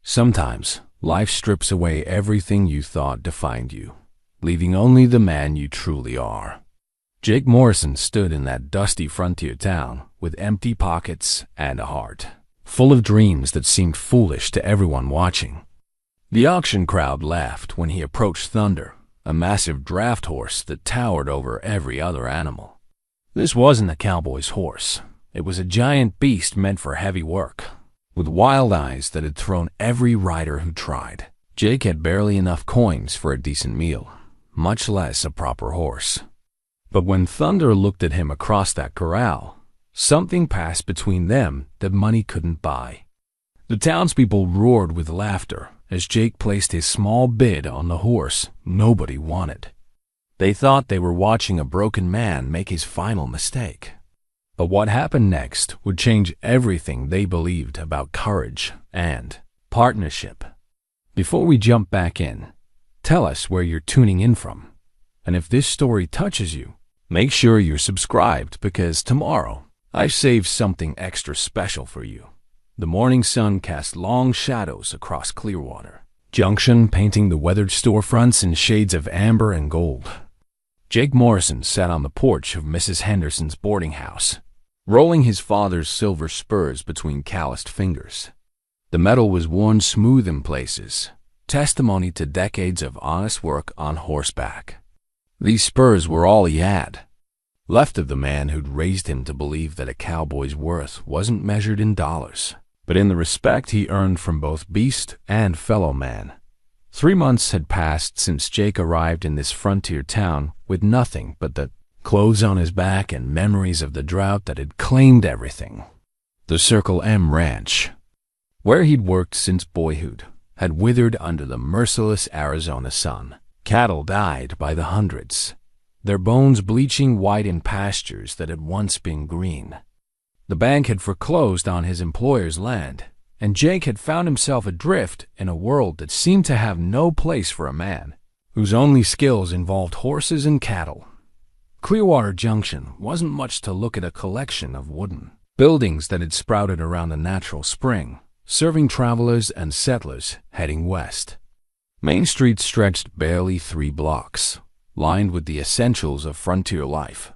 Sometimes, life strips away everything you thought defined you, leaving only the man you truly are. Jake Morrison stood in that dusty frontier town with empty pockets and a heart, full of dreams that seemed foolish to everyone watching. The auction crowd laughed when he approached Thunder, a massive draft horse that towered over every other animal. This wasn't a cowboy's horse. It was a giant beast meant for heavy work, with wild eyes that had thrown every rider who tried. Jake had barely enough coins for a decent meal, much less a proper horse. But when Thunder looked at him across that corral, something passed between them that money couldn't buy. The townspeople roared with laughter as Jake placed his small bid on the horse nobody wanted. They thought they were watching a broken man make his final mistake. But what happened next would change everything they believed about courage and partnership. Before we jump back in, tell us where you're tuning in from. And if this story touches you, make sure you're subscribed because tomorrow I've saved something extra special for you. The morning sun cast long shadows across Clearwater Junction, painting the weathered storefronts in shades of amber and gold. Jake Morrison sat on the porch of Mrs. Henderson's boarding house, rolling his father's silver spurs between calloused fingers. The metal was worn smooth in places, testimony to decades of honest work on horseback. These spurs were all he had, left of the man who'd raised him to believe that a cowboy's worth wasn't measured in dollars, but in the respect he earned from both beast and fellow man. 3 months had passed since Jake arrived in this frontier town with nothing but the clothes on his back and memories of the drought that had claimed everything. The Circle M Ranch, where he'd worked since boyhood, had withered under the merciless Arizona sun. Cattle died by the hundreds, their bones bleaching white in pastures that had once been green. The bank had foreclosed on his employer's land, and Jake had found himself adrift in a world that seemed to have no place for a man whose only skills involved horses and cattle. Clearwater Junction wasn't much to look at, a collection of wooden buildings that had sprouted around a natural spring, serving travelers and settlers heading west. Main Street stretched barely 3 blocks, lined with the essentials of frontier life: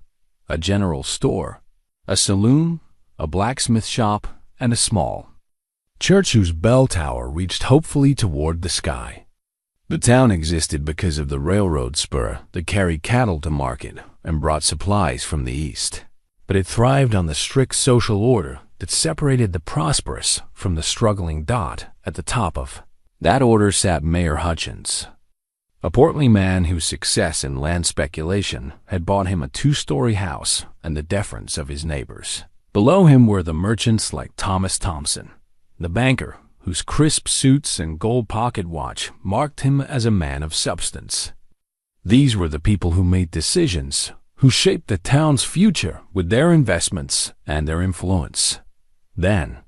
a general store, a saloon, a blacksmith shop, and a small church whose bell tower reached hopefully toward the sky. The town existed because of the railroad spur that carried cattle to market and brought supplies from the east, but it thrived on the strict social order that separated the prosperous from the struggling. At the top of that order sat Mayor Hutchins, a portly man whose success in land speculation had bought him a 2-story house and the deference of his neighbors. Below him were the merchants like Thomas Thompson, the banker whose crisp suits and gold pocket watch marked him as a man of substance. These were the people who made decisions, who shaped the town's future with their investments and their influence. Then,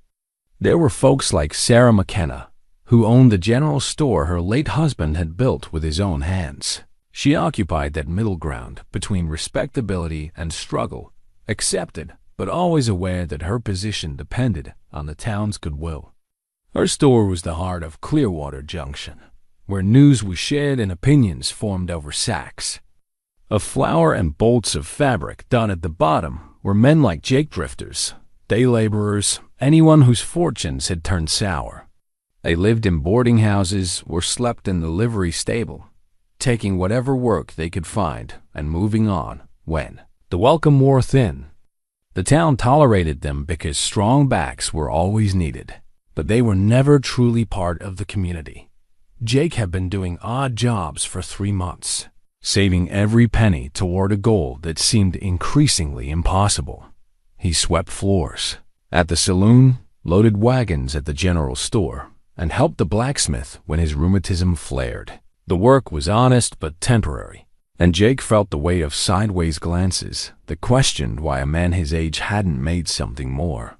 there were folks like Sarah McKenna, who owned the general store her late husband had built with his own hands. She occupied that middle ground between respectability and struggle, accepted but always aware that her position depended on the town's goodwill. Her store was the heart of Clearwater Junction, where news was shared and opinions formed over sacks of flour and bolts of fabric. Down at the bottom were men like Jake, drifters, day laborers, anyone whose fortunes had turned sour. They lived in boarding houses or slept in the livery stable, taking whatever work they could find and moving on when the welcome wore thin. The town tolerated them because strong backs were always needed, but they were never truly part of the community. Jake had been doing odd jobs for 3 months, saving every penny toward a goal that seemed increasingly impossible. He swept floors at the saloon, loaded wagons at the general store, and helped the blacksmith when his rheumatism flared. The work was honest but temporary, and Jake felt the weight of sideways glances that questioned why a man his age hadn't made something more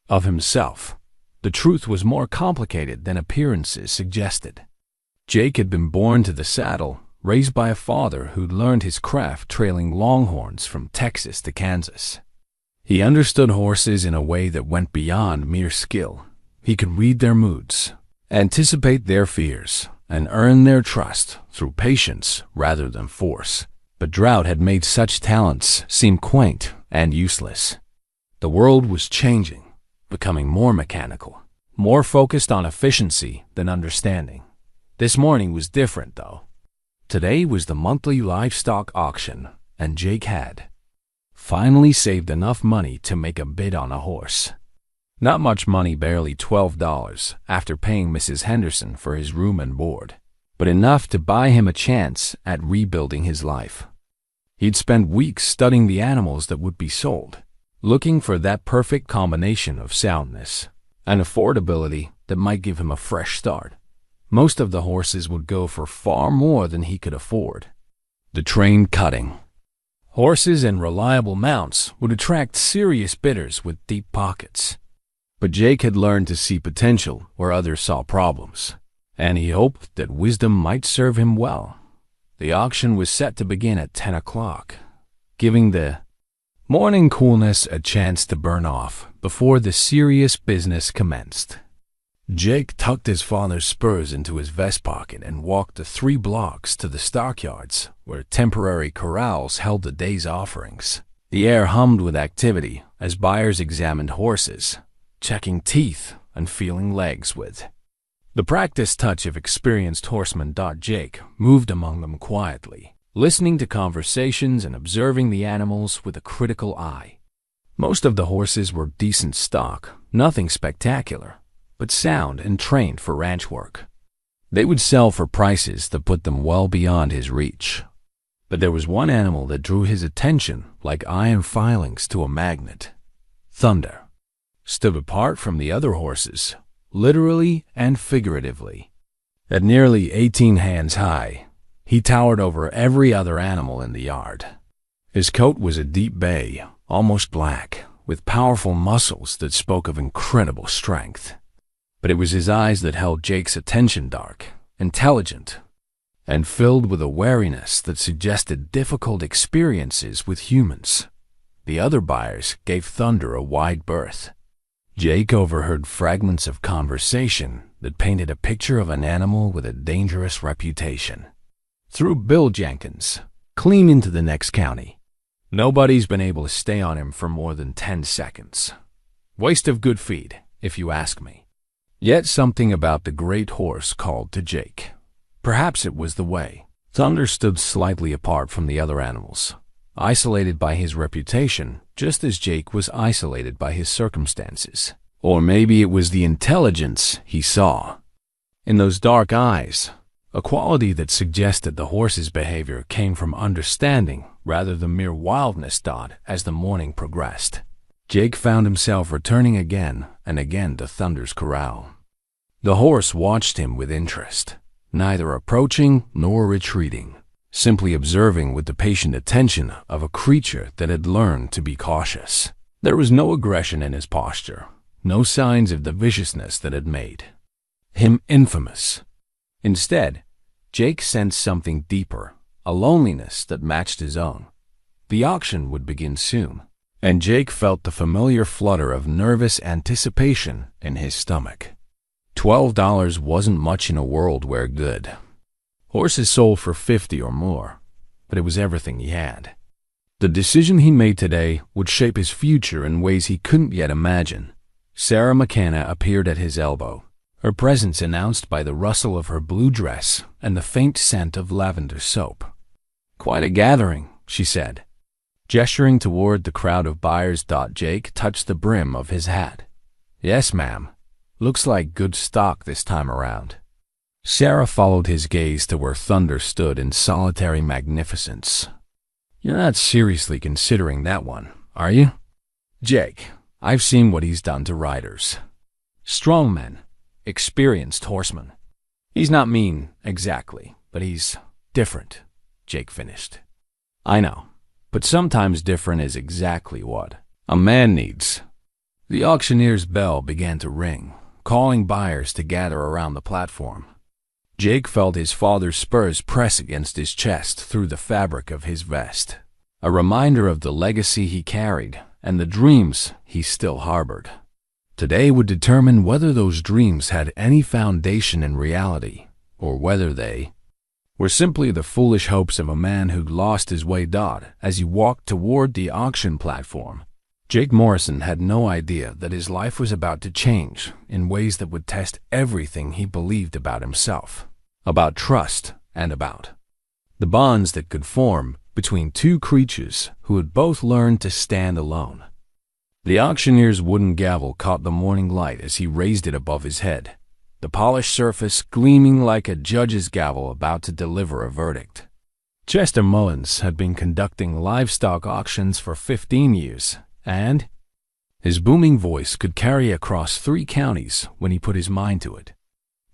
of himself. The truth was more complicated than appearances suggested. Jake had been born to the saddle, raised by a father who'd learned his craft trailing longhorns from Texas to Kansas. He understood horses in a way that went beyond mere skill. He could read their moods, Anticipate their fears and earn their trust through patience rather than force. But drought had made such talents seem quaint and useless. The world was changing, becoming more mechanical, more focused on efficiency than understanding. This morning was different, though. Today was the monthly livestock auction, and Jake had finally saved enough money to make a bid on a horse. Not much money, barely $12 after paying Mrs. Henderson for his room and board, but enough to buy him a chance at rebuilding his life. He'd spent weeks studying the animals that would be sold, looking for that perfect combination of soundness and affordability that might give him a fresh start. Most of the horses would go for far more than he could afford. The train cutting. Horses and reliable mounts would attract serious bidders with deep pockets. But Jake had learned to see potential where others saw problems, and he hoped that wisdom might serve him well. The auction was set to begin at 10 o'clock, giving the morning coolness a chance to burn off before the serious business commenced. Jake tucked his father's spurs into his vest pocket and walked the 3 blocks to the stockyards where temporary corrals held the day's offerings. The air hummed with activity as buyers examined horses, checking teeth and feeling legs with the practiced touch of experienced horsemen. Jake moved among them quietly, listening to conversations and observing the animals with a critical eye. Most of the horses were decent stock, nothing spectacular, but sound and trained for ranch work. They would sell for prices that put them well beyond his reach. But there was one animal that drew his attention like iron filings to a magnet. Thunder stood apart from the other horses, literally and figuratively. At nearly 18 hands high, he towered over every other animal in the yard. His coat was a deep bay, almost black, with powerful muscles that spoke of incredible strength. But it was his eyes that held Jake's attention, dark, intelligent, and filled with a wariness that suggested difficult experiences with humans. The other buyers gave Thunder a wide berth. Jake overheard fragments of conversation that painted a picture of an animal with a dangerous reputation. Through Bill Jenkins, clean into the next county. Nobody's been able to stay on him for more than 10 seconds. Waste of good feed, if you ask me. Yet something about the great horse called to Jake. Perhaps it was the way. Thunder stood slightly apart from the other animals, isolated by his reputation, just as Jake was isolated by his circumstances. Or maybe it was the intelligence he saw in those dark eyes, a quality that suggested the horse's behavior came from understanding rather than mere wildness. As the morning progressed, Jake found himself returning again and again to Thunder's corral. The horse watched him with interest, neither approaching nor retreating, simply observing with the patient attention of a creature that had learned to be cautious. There was no aggression in his posture, no signs of the viciousness that had made him infamous. Instead, Jake sensed something deeper, a loneliness that matched his own. The auction would begin soon, and Jake felt the familiar flutter of nervous anticipation in his stomach. $12 wasn't much in a world where good horses sold for 50 or more, but it was everything he had. The decision he made today would shape his future in ways he couldn't yet imagine. Sarah McKenna appeared at his elbow, her presence announced by the rustle of her blue dress and the faint scent of lavender soap. "Quite a gathering," she said, gesturing toward the crowd of buyers. Jake touched the brim of his hat. "Yes, ma'am. Looks like good stock this time around." Sarah followed his gaze to where Thunder stood in solitary magnificence. "You're not seriously considering that one, are you?" "Jake, I've seen what he's done to riders. Strong men, experienced horsemen. He's not mean, exactly, but he's different," Jake finished. "I know, but sometimes different is exactly what a man needs." The auctioneer's bell began to ring, calling buyers to gather around the platform. Jake felt his father's spurs press against his chest through the fabric of his vest, a reminder of the legacy he carried and the dreams he still harbored. Today would determine whether those dreams had any foundation in reality, or whether they were simply the foolish hopes of a man who'd lost his way. As he walked toward the auction platform, Jake Morrison had no idea that his life was about to change in ways that would test everything he believed about himself, about trust, and about the bonds that could form between two creatures who had both learned to stand alone. The auctioneer's wooden gavel caught the morning light as he raised it above his head, the polished surface gleaming like a judge's gavel about to deliver a verdict. Chester Mullins had been conducting livestock auctions for 15 years, and his booming voice could carry across 3 counties when he put his mind to it.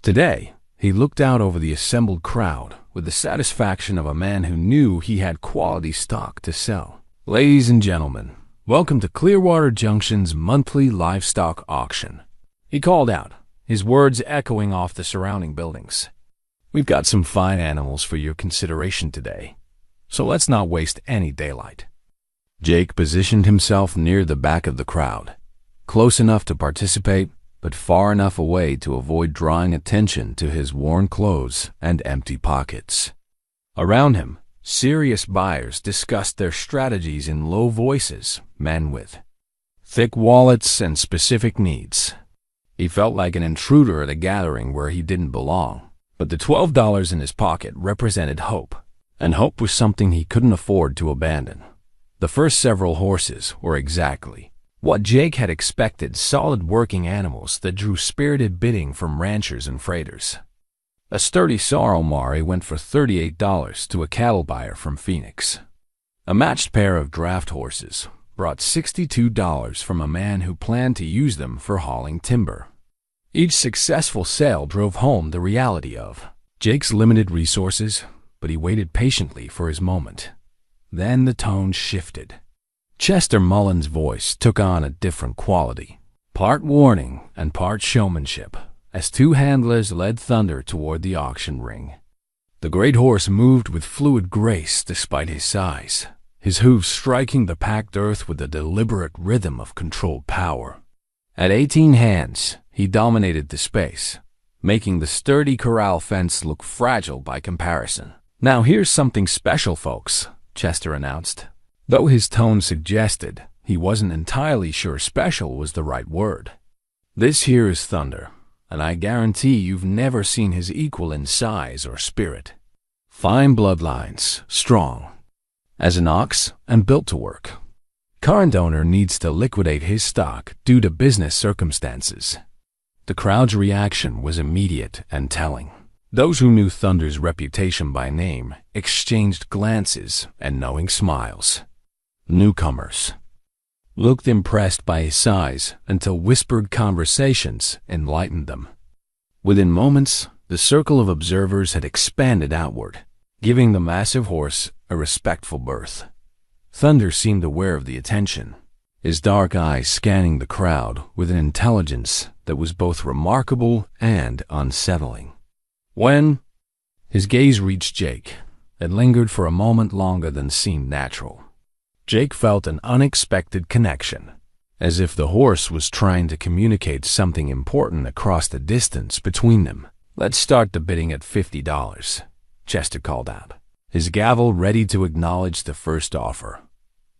Today, he looked out over the assembled crowd with the satisfaction of a man who knew he had quality stock to sell. Ladies and gentlemen, welcome to Clearwater Junction's monthly livestock auction, he called out, his words echoing off the surrounding buildings. We've got some fine animals for your consideration today, so let's not waste any daylight. Jake positioned himself near the back of the crowd, close enough to participate, but far enough away to avoid drawing attention to his worn clothes and empty pockets. Around him, serious buyers discussed their strategies in low voices, men with thick wallets and specific needs. He felt like an intruder at a gathering where he didn't belong, but the $12 in his pocket represented hope, and hope was something he couldn't afford to abandon. The first several horses were exactly what Jake had expected, solid working animals that drew spirited bidding from ranchers and freighters. A sturdy Sorrel-Mari went for $38 to a cattle buyer from Phoenix. A matched pair of draft horses brought $62 from a man who planned to use them for hauling timber. Each successful sale drove home the reality of Jake's limited resources, but he waited patiently for his moment. Then the tone shifted. Chester Mullins' voice took on a different quality, part warning and part showmanship, as 2 handlers led Thunder toward the auction ring. The great horse moved with fluid grace despite his size, his hooves striking the packed earth with a deliberate rhythm of controlled power. At 18 hands, he dominated the space, making the sturdy corral fence look fragile by comparison. Now here's something special, folks, Chester announced, though his tone suggested he wasn't entirely sure special was the right word. This here is Thunder, and I guarantee you've never seen his equal in size or spirit. Fine bloodlines, strong as an ox, and built to work. Current owner needs to liquidate his stock due to business circumstances. The crowd's reaction was immediate and telling. Those who knew Thunder's reputation by name exchanged glances and knowing smiles. Newcomers looked impressed by his size until whispered conversations enlightened them. Within moments, the circle of observers had expanded outward, giving the massive horse a respectful berth. Thunder seemed aware of the attention, his dark eyes scanning the crowd with an intelligence that was both remarkable and unsettling. When his gaze reached Jake, it lingered for a moment longer than seemed natural. Jake felt an unexpected connection, as if the horse was trying to communicate something important across the distance between them. Let's start the bidding at $50, Chester called out, his gavel ready to acknowledge the first offer.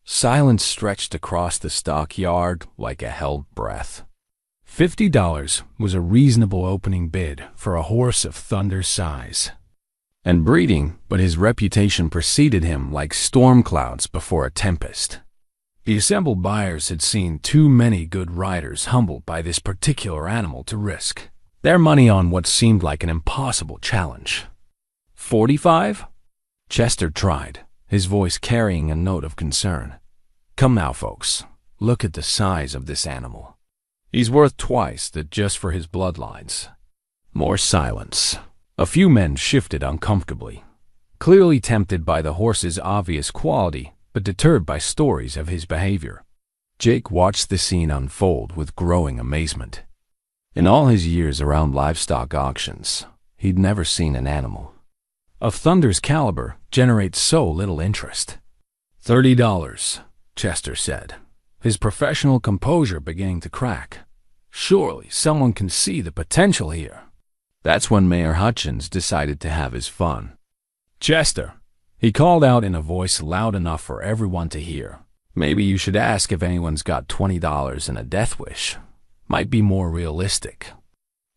Silence stretched across the stockyard like a held breath. $50 was a reasonable opening bid for a horse of Thunder's size and breeding, but his reputation preceded him like storm clouds before a tempest. The assembled buyers had seen too many good riders humbled by this particular animal to risk their money on what seemed like an impossible challenge. 45? Chester tried, his voice carrying a note of concern. Come now, folks, look at the size of this animal. He's worth twice that just for his bloodlines. More silence. A few men shifted uncomfortably, clearly tempted by the horse's obvious quality, but deterred by stories of his behavior. Jake watched the scene unfold with growing amazement. In all his years around livestock auctions, he'd never seen an animal of Thunder's caliber generate so little interest. $30, Chester said, his professional composure beginning to crack. Surely someone can see the potential here. That's when Mayor Hutchins decided to have his fun. "Chester," he called out in a voice loud enough for everyone to hear. "Maybe you should ask if anyone's got $20 and a death wish. Might be more realistic."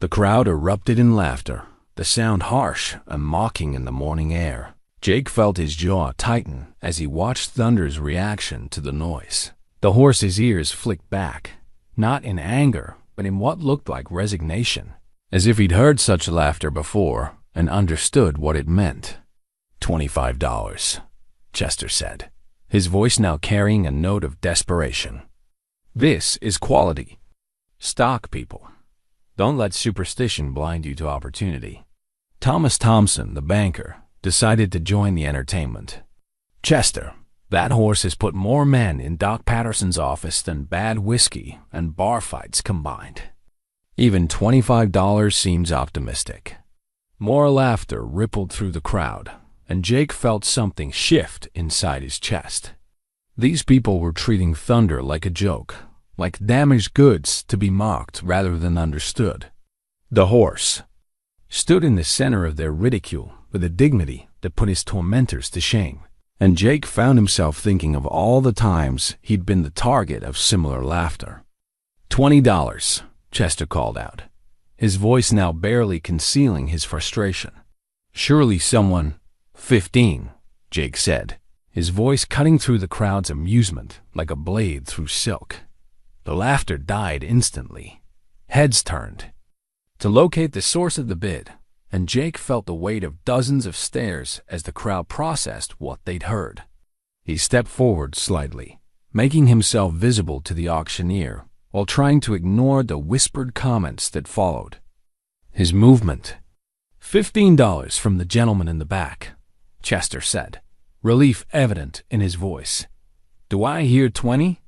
The crowd erupted in laughter, the sound harsh and mocking in the morning air. Jake felt his jaw tighten as he watched Thunder's reaction to the noise. The horse's ears flicked back, not in anger, but in what looked like resignation, as if he'd heard such laughter before and understood what it meant. $25, Chester said, his voice now carrying a note of desperation. "This is quality. Stock, people. Don't let superstition blind you to opportunity." Thomas Thompson, the banker, decided to join the entertainment. "Chester, that horse has put more men in Doc Patterson's office than bad whiskey and bar fights combined." Even $25 seems optimistic. More laughter rippled through the crowd, and Jake felt something shift inside his chest. These people were treating Thunder like a joke, like damaged goods to be mocked rather than understood. The horse stood in the center of their ridicule with a dignity that put his tormentors to shame, and Jake found himself thinking of all the times he'd been the target of similar laughter. $20, Chester called out, his voice now barely concealing his frustration. "Surely someone—" "15, Jake said, his voice cutting through the crowd's amusement like a blade through silk. The laughter died instantly. Heads turned to locate the source of the bid, and Jake felt the weight of dozens of stares as the crowd processed what they'd heard. He stepped forward slightly, making himself visible to the auctioneer while trying to ignore the whispered comments that followed. His movement. $15 from the gentleman in the back, Chester said, relief evident in his voice. "Do I hear 20?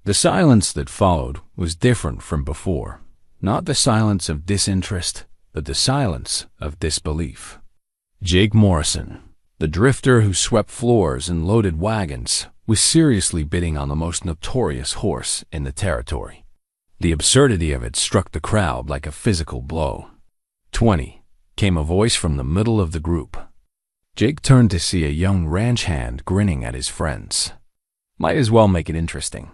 The silence that followed was different from before. Not the silence of disinterest, but the silence of disbelief. Jake Morrison, the drifter who swept floors and loaded wagons, was seriously bidding on the most notorious horse in the territory. The absurdity of it struck the crowd like a physical blow. 20, came a voice from the middle of the group. Jake turned to see a young ranch hand grinning at his friends. Might as well make it interesting.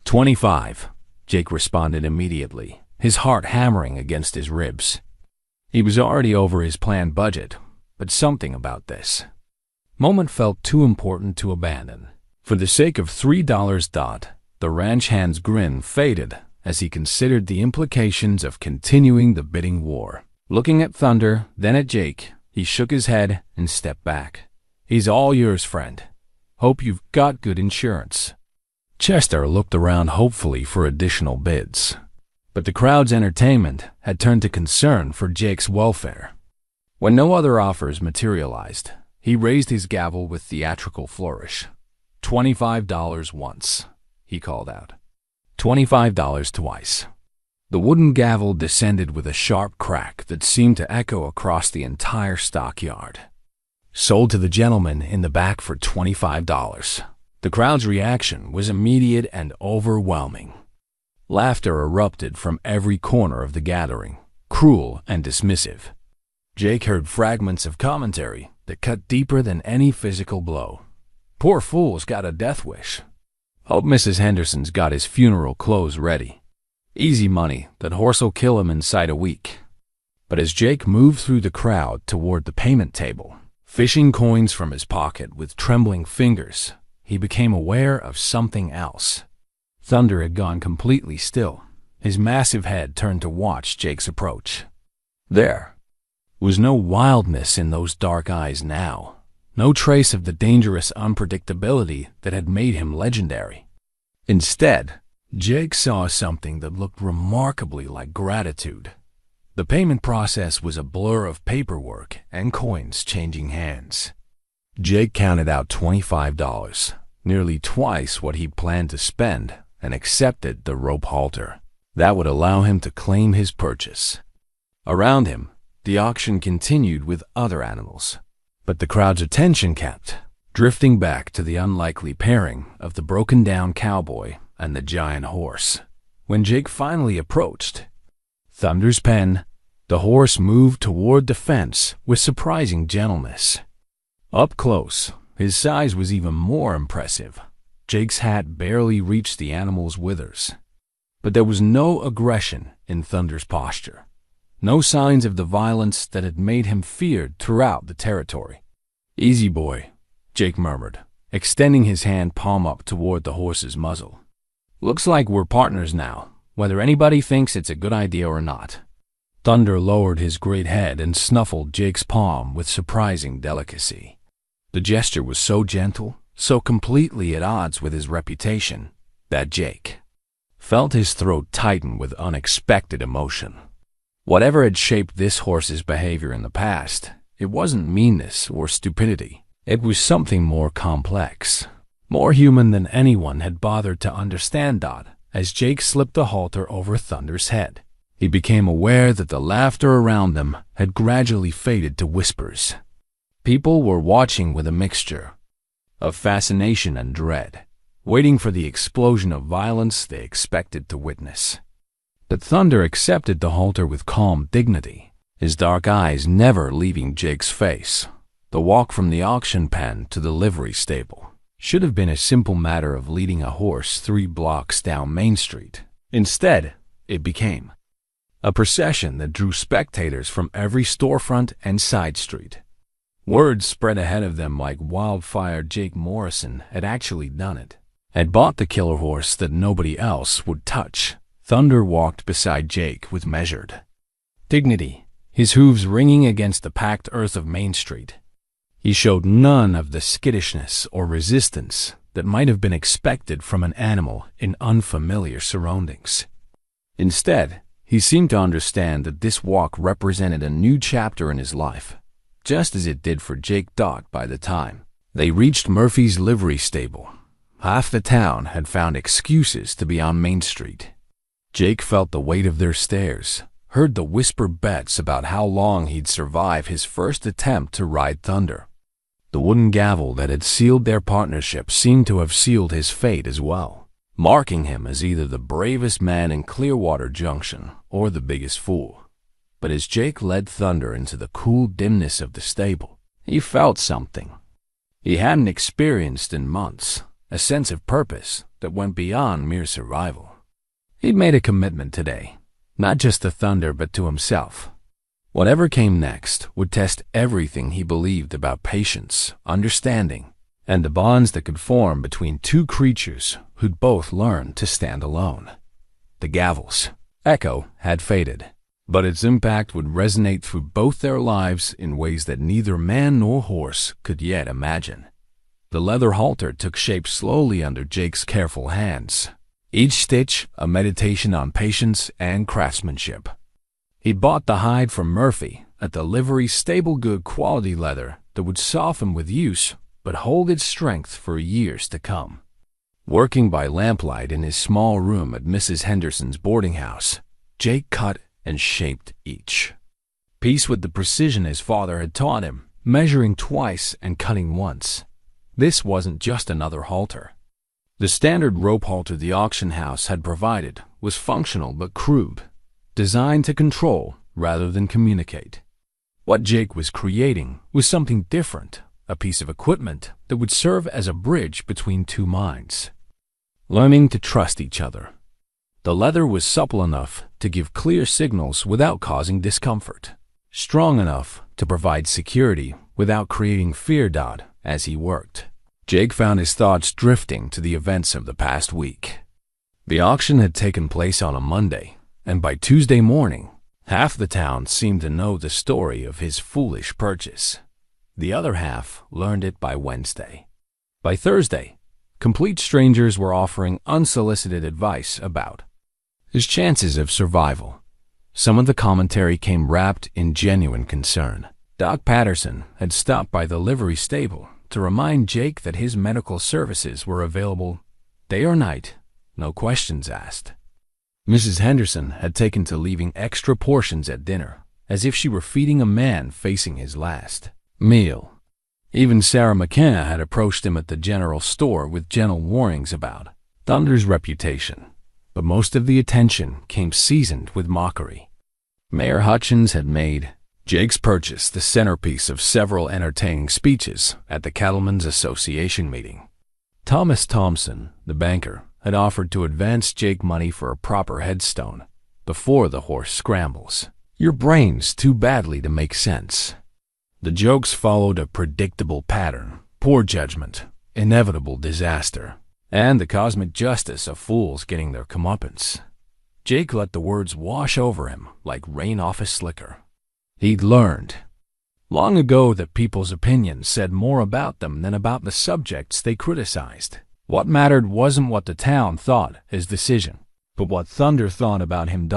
25, Jake responded immediately, his heart hammering against his ribs. He was already over his planned budget, but something about this moment felt too important to abandon. For the sake of $3 dot, the ranch hand's grin faded as he considered the implications of continuing the bidding war. Looking at Thunder, then at Jake, he shook his head and stepped back. "He's all yours, friend. Hope you've got good insurance." Chester looked around hopefully for additional bids, but the crowd's entertainment had turned to concern for Jake's welfare. When no other offers materialized, he raised his gavel with theatrical flourish. $25 once, he called out. $25 twice. The wooden gavel descended with a sharp crack that seemed to echo across the entire stockyard. Sold to the gentleman in the back for $25. The crowd's reaction was immediate and overwhelming. Laughter erupted from every corner of the gathering, cruel and dismissive. Jake heard fragments of commentary that cut deeper than any physical blow. "Poor fool's got a death wish. Hope Mrs. Henderson's got his funeral clothes ready. Easy money, that horse'll kill him inside a week." But as Jake moved through the crowd toward the payment table, fishing coins from his pocket with trembling fingers, he became aware of something else. Thunder had gone completely still, his massive head turned to watch Jake's approach. There was no wildness in those dark eyes now, no trace of the dangerous unpredictability that had made him legendary. Instead, Jake saw something that looked remarkably like gratitude. The payment process was a blur of paperwork and coins changing hands. Jake counted out $25, nearly twice what he planned to spend, and accepted the rope halter. That would allow him to claim his purchase. Around him, the auction continued with other animals, but the crowd's attention kept drifting back to the unlikely pairing of the broken-down cowboy and the giant horse. When Jake finally approached Thunder's pen, the horse moved toward the fence with surprising gentleness. Up close, his size was even more impressive. Jake's hat barely reached the animal's withers. But there was no aggression in Thunder's posture. No signs of the violence that had made him feared throughout the territory. "Easy, boy," Jake murmured, extending his hand palm up toward the horse's muzzle. "Looks like we're partners now, whether anybody thinks it's a good idea or not." Thunder lowered his great head and snuffled Jake's palm with surprising delicacy. The gesture was so gentle, so completely at odds with his reputation, that Jake felt his throat tighten with unexpected emotion. Whatever had shaped this horse's behavior in the past, it wasn't meanness or stupidity. It was something more complex, more human than anyone had bothered to understand. As Jake slipped the halter over Thunder's head, he became aware that the laughter around them had gradually faded to whispers. People were watching with a mixture of fascination and dread, waiting for the explosion of violence they expected to witness. But Thunder accepted the halter with calm dignity, his dark eyes never leaving Jake's face. The walk from the auction pen to the livery stable should have been a simple matter of leading a horse 3 blocks down Main Street. Instead, it became a procession that drew spectators from every storefront and side street. Word spread ahead of them like wildfire. Jake Morrison had actually done it, had bought the killer horse that nobody else would touch. Thunder walked beside Jake with measured dignity, his hooves ringing against the packed earth of Main Street. He showed none of the skittishness or resistance that might have been expected from an animal in unfamiliar surroundings. Instead, he seemed to understand that this walk represented a new chapter in his life, just as it did for Jake Dodd. By the time they reached Murphy's livery stable, half the town had found excuses to be on Main Street. Jake felt the weight of their stares, heard the whispered bets about how long he'd survive his first attempt to ride Thunder. The wooden gavel that had sealed their partnership seemed to have sealed his fate as well, marking him as either the bravest man in Clearwater Junction or the biggest fool. But as Jake led Thunder into the cool dimness of the stable, he felt something he hadn't experienced in months, a sense of purpose that went beyond mere survival. He'd made a commitment today, not just to Thunder but to himself. Whatever came next would test everything he believed about patience, understanding, and the bonds that could form between two creatures who'd both learned to stand alone. The gavel's echo had faded, but its impact would resonate through both their lives in ways that neither man nor horse could yet imagine. The leather halter took shape slowly under Jake's careful hands, each stitch a meditation on patience and craftsmanship. He bought the hide from Murphy at the livery stable, good quality leather that would soften with use but hold its strength for years to come. Working by lamplight in his small room at Mrs. Henderson's boarding house, Jake cut and shaped each piece with the precision his father had taught him, measuring twice and cutting once. This wasn't just another halter. The standard rope halter the auction house had provided was functional but crude, designed to control rather than communicate. What Jake was creating was something different, a piece of equipment that would serve as a bridge between two minds, learning to trust each other. The leather was supple enough to give clear signals without causing discomfort, strong enough to provide security without creating fear. As he worked, Jake found his thoughts drifting to the events of the past week. The auction had taken place on a Monday, and by Tuesday morning, half the town seemed to know the story of his foolish purchase. The other half learned it by Wednesday. By Thursday, complete strangers were offering unsolicited advice about his chances of survival. Some of the commentary came wrapped in genuine concern. Doc Patterson had stopped by the livery stable to remind Jake that his medical services were available day or night, no questions asked. Mrs. Henderson had taken to leaving extra portions at dinner, as if she were feeding a man facing his last meal. Even Sarah McKenna had approached him at the general store with gentle warnings about Thunder's reputation. but most of the attention came seasoned with mockery. Mayor Hutchins had made Jake's purchase the centerpiece of several entertaining speeches at the Cattlemen's Association meeting. Thomas Thompson, the banker, had offered to advance Jake money for a proper headstone before the horse scrambles. Your brain's too badly to make sense. The jokes followed a predictable pattern: poor judgment, inevitable disaster, and the cosmic justice of fools getting their comeuppance. Jake let the words wash over him like rain off a slicker. He'd learned long ago that people's opinions said more about them than about the subjects they criticized. What mattered wasn't what the town thought his decision, but what Thunder thought about him.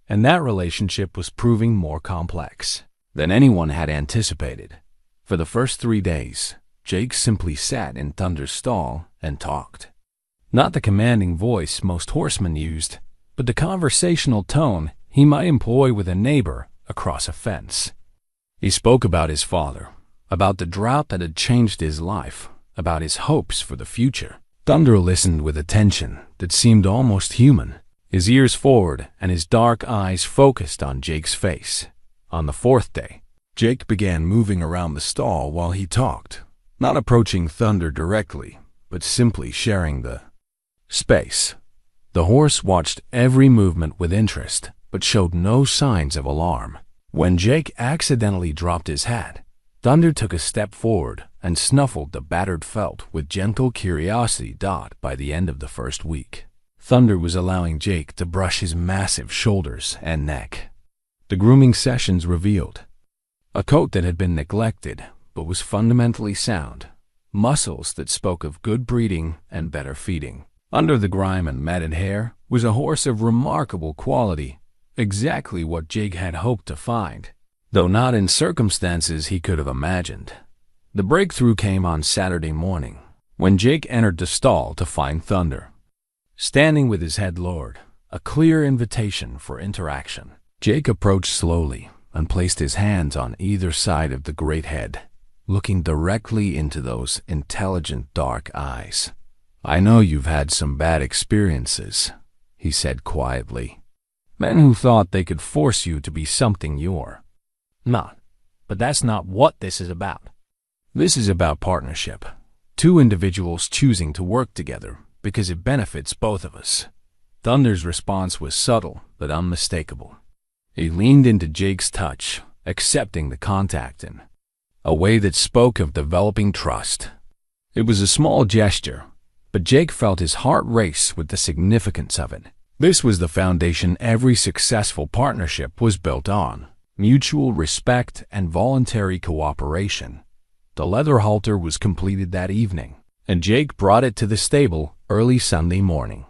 And that relationship was proving more complex than anyone had anticipated. For the first 3 days, Jake simply sat in Thunder's stall and talked. Not the commanding voice most horsemen used, but the conversational tone he might employ with a neighbor across a fence. He spoke about his father, about the drought that had changed his life, about his hopes for the future. Thunder listened with attention that seemed almost human, his ears forward and his dark eyes focused on Jake's face. On the 4th day, Jake began moving around the stall while he talked, not approaching Thunder directly, but simply sharing the space. The horse watched every movement with interest, but showed no signs of alarm. When Jake accidentally dropped his hat, Thunder took a step forward and snuffled the battered felt with gentle curiosity. By the end of the first week, Thunder was allowing Jake to brush his massive shoulders and neck. The grooming sessions revealed a coat that had been neglected but was fundamentally sound, muscles that spoke of good breeding and better feeding. Under the grime and matted hair was a horse of remarkable quality, exactly what Jake had hoped to find, though not in circumstances he could have imagined. The breakthrough came on Saturday morning, when Jake entered the stall to find Thunder standing with his head lowered, a clear invitation for interaction. Jake approached slowly and placed his hands on either side of the great head, looking directly into those intelligent dark eyes. "I know you've had some bad experiences," he said quietly. "Men who thought they could force you to be something you're not. But that's not what this is about. This is about partnership. Two individuals choosing to work together because it benefits both of us." Thunder's response was subtle but unmistakable. He leaned into Jake's touch, accepting the contact in a way that spoke of developing trust. It was a small gesture, but Jake felt his heart race with the significance of it. This was the foundation every successful partnership was built on: mutual respect and voluntary cooperation. The leather halter was completed that evening, and Jake brought it to the stable early Sunday morning.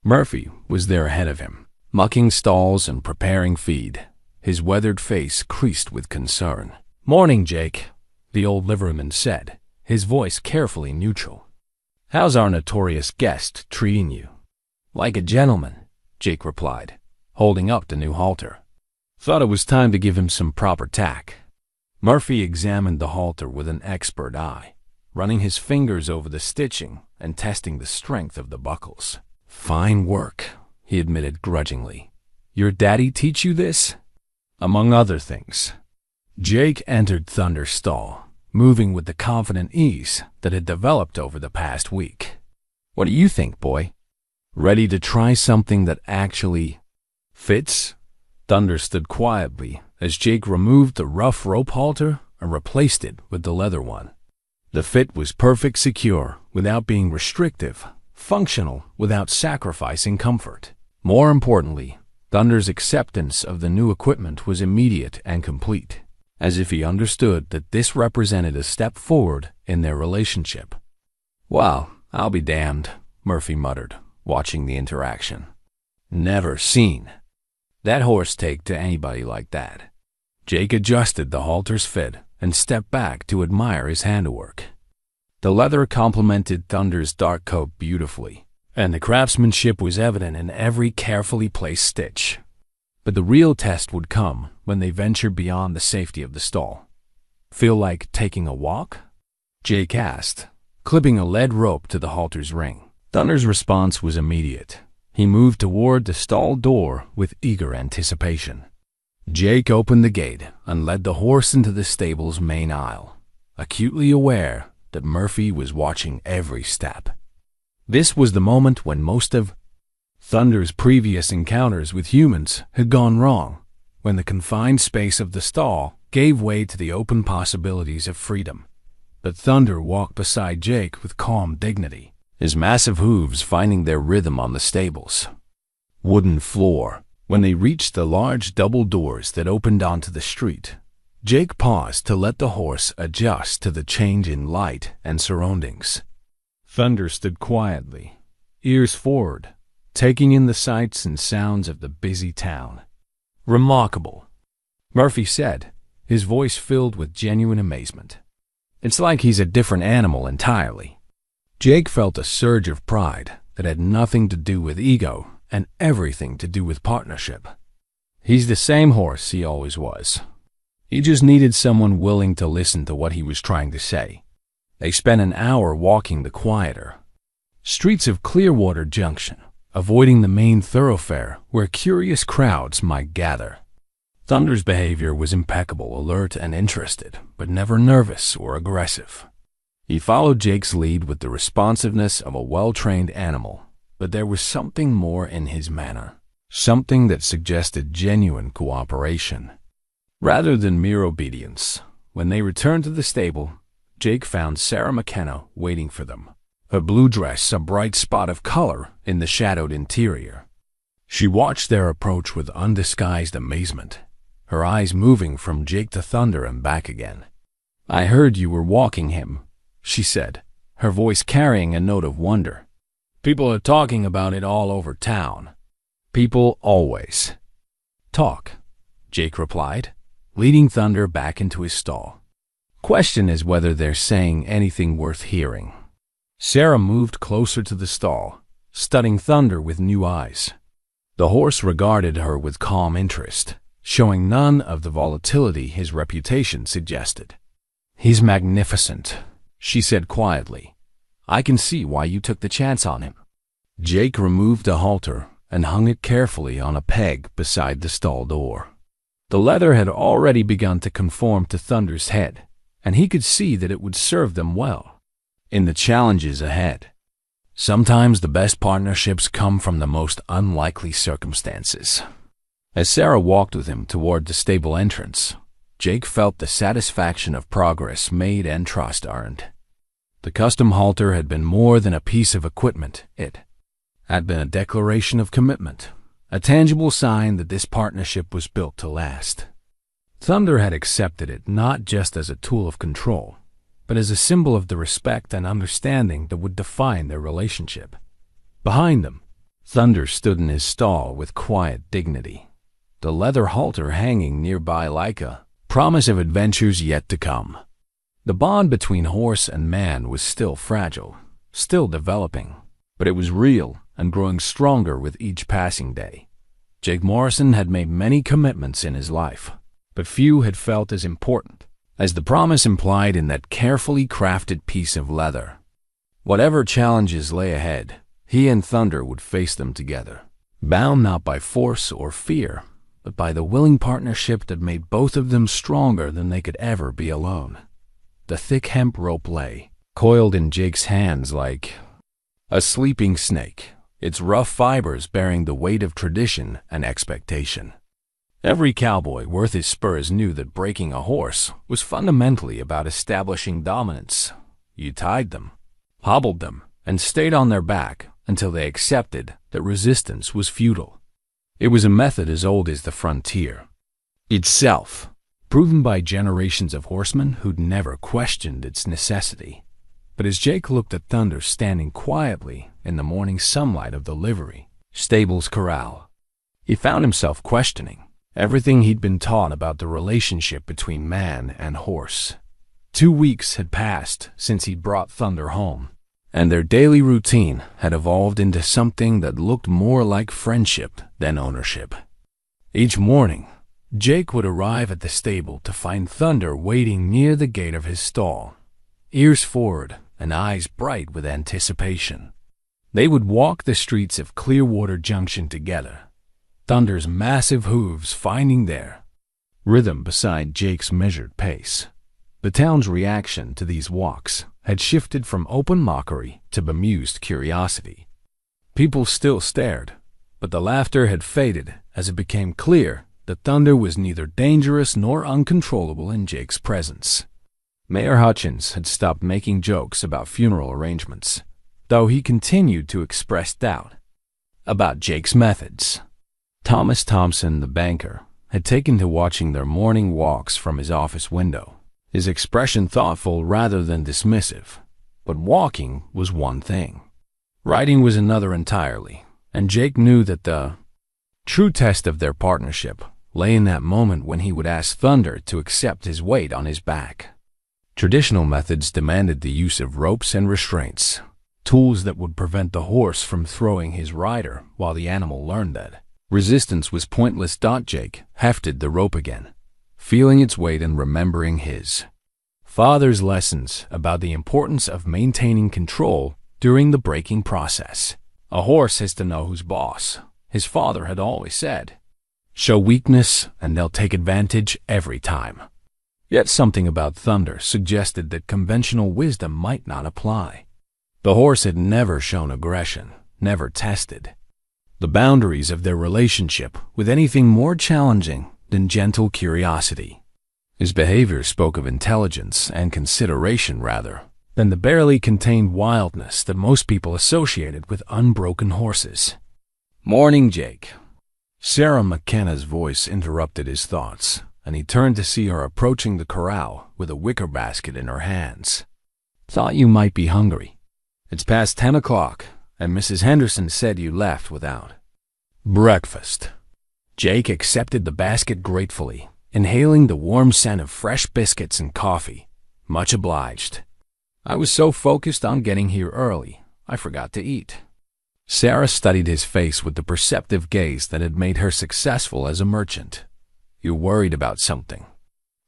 Murphy was there ahead of him, mucking stalls and preparing feed, his weathered face creased with concern. "Morning, Jake," the old liveryman said, his voice carefully neutral. "How's our notorious guest treating you?" "Like a gentleman," Jake replied, holding up the new halter. "Thought it was time to give him some proper tack." Murphy examined the halter with an expert eye, running his fingers over the stitching and testing the strength of the buckles. "Fine work," he admitted grudgingly. "Your daddy teach you this?" Among other things. Jake entered Thunder's stall, moving with the confident ease that had developed over the past week. "What do you think, boy? Ready to try something that actually fits?" Thunder stood quietly as Jake removed the rough rope halter and replaced it with the leather one. The fit was perfect, secure without being restrictive, functional without sacrificing comfort. More importantly, Thunder's acceptance of the new equipment was immediate and complete, as if he understood that this represented a step forward in their relationship. "Well, I'll be damned," Murphy muttered, watching the interaction. "Never seen that horse take to anybody like that." Jake adjusted the halter's fit and stepped back to admire his handiwork. The leather complemented Thunder's dark coat beautifully, and the craftsmanship was evident in every carefully placed stitch. But the real test would come when they ventured beyond the safety of the stall. "Feel like taking a walk?" Jake asked, clipping a lead rope to the halter's ring. Thunder's response was immediate. He moved toward the stall door with eager anticipation. Jake opened the gate and led the horse into the stable's main aisle, acutely aware that Murphy was watching every step. This was the moment when most of Thunder's previous encounters with humans had gone wrong, when the confined space of the stall gave way to the open possibilities of freedom. But Thunder walked beside Jake with calm dignity, his massive hooves finding their rhythm on the stable's wooden floor. When they reached the large double doors that opened onto the street, Jake paused to let the horse adjust to the change in light and surroundings. Thunder stood quietly, ears forward, taking in the sights and sounds of the busy town. "Remarkable," Murphy said, his voice filled with genuine amazement. "It's like he's a different animal entirely." Jake felt a surge of pride that had nothing to do with ego and everything to do with partnership. He's the same horse he always was. He just needed someone willing to listen to what he was trying to say. They spent an hour walking the quieter streets of Clearwater Junction, avoiding the main thoroughfare where curious crowds might gather. Thunder's behavior was impeccable, alert and interested, but never nervous or aggressive. He followed Jake's lead with the responsiveness of a well-trained animal, but there was something more in his manner, something that suggested genuine cooperation, rather than mere obedience. When they returned to the stable, Jake found Sarah McKenna waiting for them, her blue dress a bright spot of color in the shadowed interior. She watched their approach with undisguised amazement, her eyes moving from Jake to Thunder and back again. "I heard you were walking him," she said, her voice carrying a note of wonder. "People are talking about it all over town." "People always talk," Jake replied, leading Thunder back into his stall. "Question is whether they're saying anything worth hearing." Sarah moved closer to the stall, studying Thunder with new eyes. The horse regarded her with calm interest, showing none of the volatility his reputation suggested. "He's magnificent," she said quietly. "I can see why you took the chance on him." Jake removed a halter and hung it carefully on a peg beside the stall door. The leather had already begun to conform to Thunder's head, and he could see that it would serve them well in the challenges ahead. Sometimes the best partnerships come from the most unlikely circumstances. As Sarah walked with him toward the stable entrance, Jake felt the satisfaction of progress made and trust earned. The custom halter had been more than a piece of equipment. It had been a declaration of commitment, a tangible sign that this partnership was built to last. Thunder had accepted it not just as a tool of control, but as a symbol of the respect and understanding that would define their relationship. Behind them, Thunder stood in his stall with quiet dignity, the leather halter hanging nearby like a promise of adventures yet to come. The bond between horse and man was still fragile, still developing, but it was real and growing stronger with each passing day. Jake Morrison had made many commitments in his life, but few had felt as important as the promise implied in that carefully crafted piece of leather. Whatever challenges lay ahead, he and Thunder would face them together, bound not by force or fear, but by the willing partnership that made both of them stronger than they could ever be alone. The thick hemp rope lay, coiled in Jake's hands like a sleeping snake, its rough fibers bearing the weight of tradition and expectation. Every cowboy worth his spurs knew that breaking a horse was fundamentally about establishing dominance. You tied them, hobbled them, and stayed on their back until they accepted that resistance was futile. It was a method as old as the frontier itself, proven by generations of horsemen who'd never questioned its necessity. But as Jake looked at Thunder standing quietly in the morning sunlight of the livery stable's corral, he found himself questioning everything he'd been taught about the relationship between man and horse. 2 weeks had passed since he'd brought Thunder home, and their daily routine had evolved into something that looked more like friendship than ownership. Each morning, Jake would arrive at the stable to find Thunder waiting near the gate of his stall, ears forward and eyes bright with anticipation. They would walk the streets of Clearwater Junction together, Thunder's massive hooves finding their rhythm beside Jake's measured pace. The town's reaction to these walks had shifted from open mockery to bemused curiosity. People still stared, but the laughter had faded as it became clear that Thunder was neither dangerous nor uncontrollable in Jake's presence. Mayor Hutchins had stopped making jokes about funeral arrangements, though he continued to express doubt about Jake's methods. Thomas Thompson, the banker, had taken to watching their morning walks from his office window, his expression thoughtful rather than dismissive. But walking was one thing. Riding was another entirely, and Jake knew that the true test of their partnership lay in that moment when he would ask Thunder to accept his weight on his back. Traditional methods demanded the use of ropes and restraints, tools that would prevent the horse from throwing his rider while the animal learned that resistance was pointless. Jake hefted the rope again, feeling its weight and remembering his father's lessons about the importance of maintaining control during the braking process. A horse has to know who's boss, his father had always said. Show weakness and they'll take advantage every time. Yet something about Thunder suggested that conventional wisdom might not apply. The horse had never shown aggression, never tested the boundaries of their relationship with anything more challenging than gentle curiosity. His behavior spoke of intelligence and consideration rather than the barely contained wildness that most people associated with unbroken horses. "Morning, Jake." Sarah McKenna's voice interrupted his thoughts, and he turned to see her approaching the corral with a wicker basket in her hands. "Thought you might be hungry. It's past 10 o'clock, and Mrs. Henderson said you left without breakfast." Jake accepted the basket gratefully, inhaling the warm scent of fresh biscuits and coffee. "Much obliged. I was so focused on getting here early, I forgot to eat." Sarah studied his face with the perceptive gaze that had made her successful as a merchant. "You're worried about something.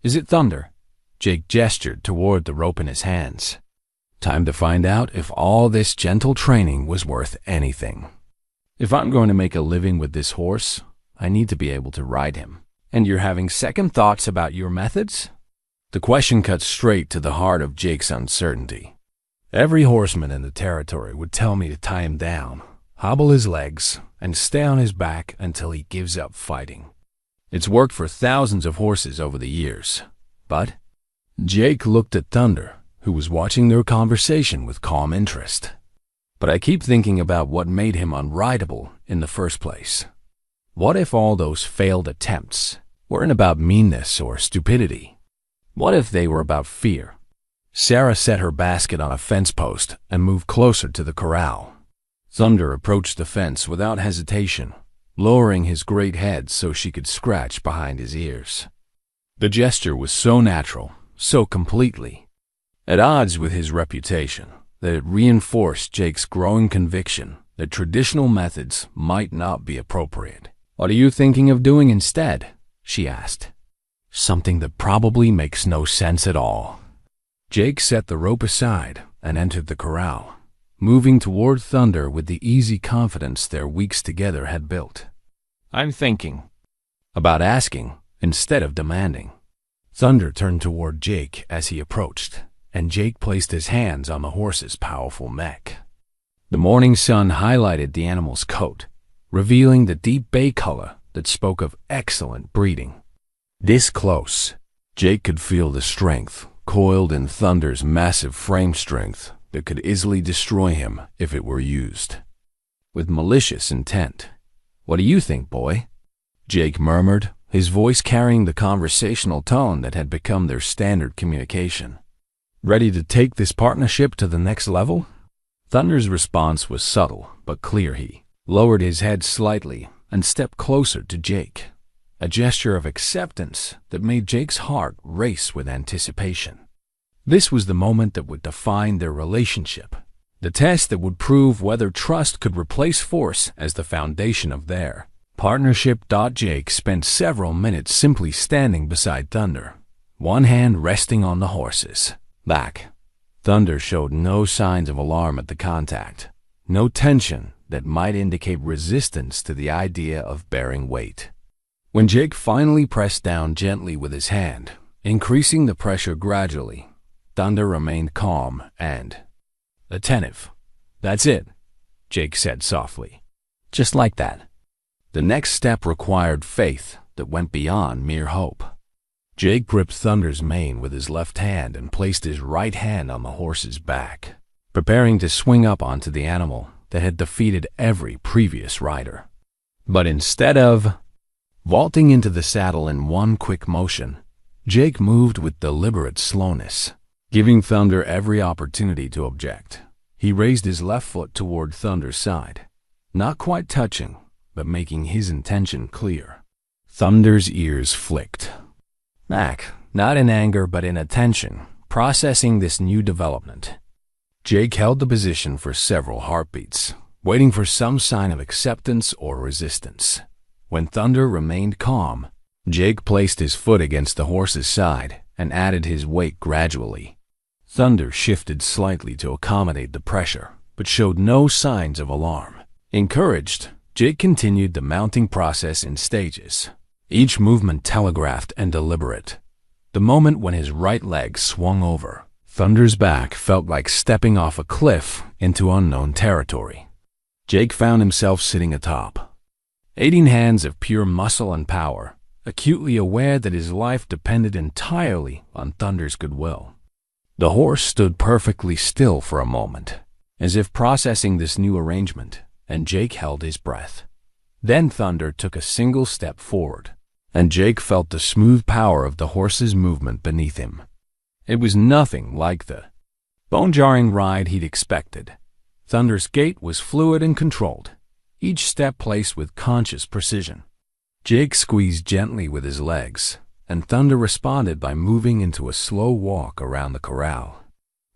Is it Thunder?" Jake gestured toward the rope in his hands. "Time to find out if all this gentle training was worth anything. If I'm going to make a living with this horse, I need to be able to ride him. And you're having second thoughts about your methods?" The question cut straight to the heart of Jake's uncertainty. Every horseman in the territory would tell me to tie him down, hobble his legs, and stay on his back until he gives up fighting. It's worked for thousands of horses over the years. But Jake looked at Thunder, who was watching their conversation with calm interest. "But I keep thinking about what made him unrideable in the first place. What if all those failed attempts weren't about meanness or stupidity? What if they were about fear?" Sarah set her basket on a fence post and moved closer to the corral. Thunder approached the fence without hesitation, lowering his great head so she could scratch behind his ears. The gesture was so natural, so completely at odds with his reputation, that it reinforced Jake's growing conviction that traditional methods might not be appropriate. "What are you thinking of doing instead?" she asked. "Something that probably makes no sense at all." Jake set the rope aside and entered the corral, moving toward Thunder with the easy confidence their weeks together had built. "I'm thinking about asking instead of demanding." Thunder turned toward Jake as he approached, and Jake placed his hands on the horse's powerful neck. The morning sun highlighted the animal's coat, revealing the deep bay color that spoke of excellent breeding. This close, Jake could feel the strength coiled in Thunder's massive frame strength that could easily destroy him if it were used with malicious intent. "What do you think, boy?" Jake murmured, his voice carrying the conversational tone that had become their standard communication. "Ready to take this partnership to the next level?" Thunder's response was subtle but clear. He lowered his head slightly and stepped closer to Jake, a gesture of acceptance that made Jake's heart race with anticipation. This was the moment that would define their relationship, the test that would prove whether trust could replace force as the foundation of their partnership. Jake spent several minutes simply standing beside Thunder, one hand resting on the horse's back. Thunder showed no signs of alarm at the contact, no tension that might indicate resistance to the idea of bearing weight. When Jake finally pressed down gently with his hand, increasing the pressure gradually, Thunder remained calm and attentive. "That's it," Jake said softly. "Just like that." The next step required faith that went beyond mere hope. Jake gripped Thunder's mane with his left hand and placed his right hand on the horse's back, preparing to swing up onto the animal that had defeated every previous rider. But instead of vaulting into the saddle in one quick motion, Jake moved with deliberate slowness, giving Thunder every opportunity to object. He raised his left foot toward Thunder's side, not quite touching, but making his intention clear. Thunder's ears flicked. Back, not in anger but in attention, processing this new development. Jake held the position for several heartbeats, waiting for some sign of acceptance or resistance. When Thunder remained calm, Jake placed his foot against the horse's side and added his weight gradually. Thunder shifted slightly to accommodate the pressure, but showed no signs of alarm. Encouraged, Jake continued the mounting process in stages, each movement telegraphed and deliberate. The moment when his right leg swung over, Thunder's back felt like stepping off a cliff into unknown territory. Jake found himself sitting atop, 18 hands of pure muscle and power, acutely aware that his life depended entirely on Thunder's goodwill. The horse stood perfectly still for a moment, as if processing this new arrangement, and Jake held his breath. Then Thunder took a single step forward, and Jake felt the smooth power of the horse's movement beneath him. It was nothing like the bone-jarring ride he'd expected. Thunder's gait was fluid and controlled, each step placed with conscious precision. Jake squeezed gently with his legs, and Thunder responded by moving into a slow walk around the corral.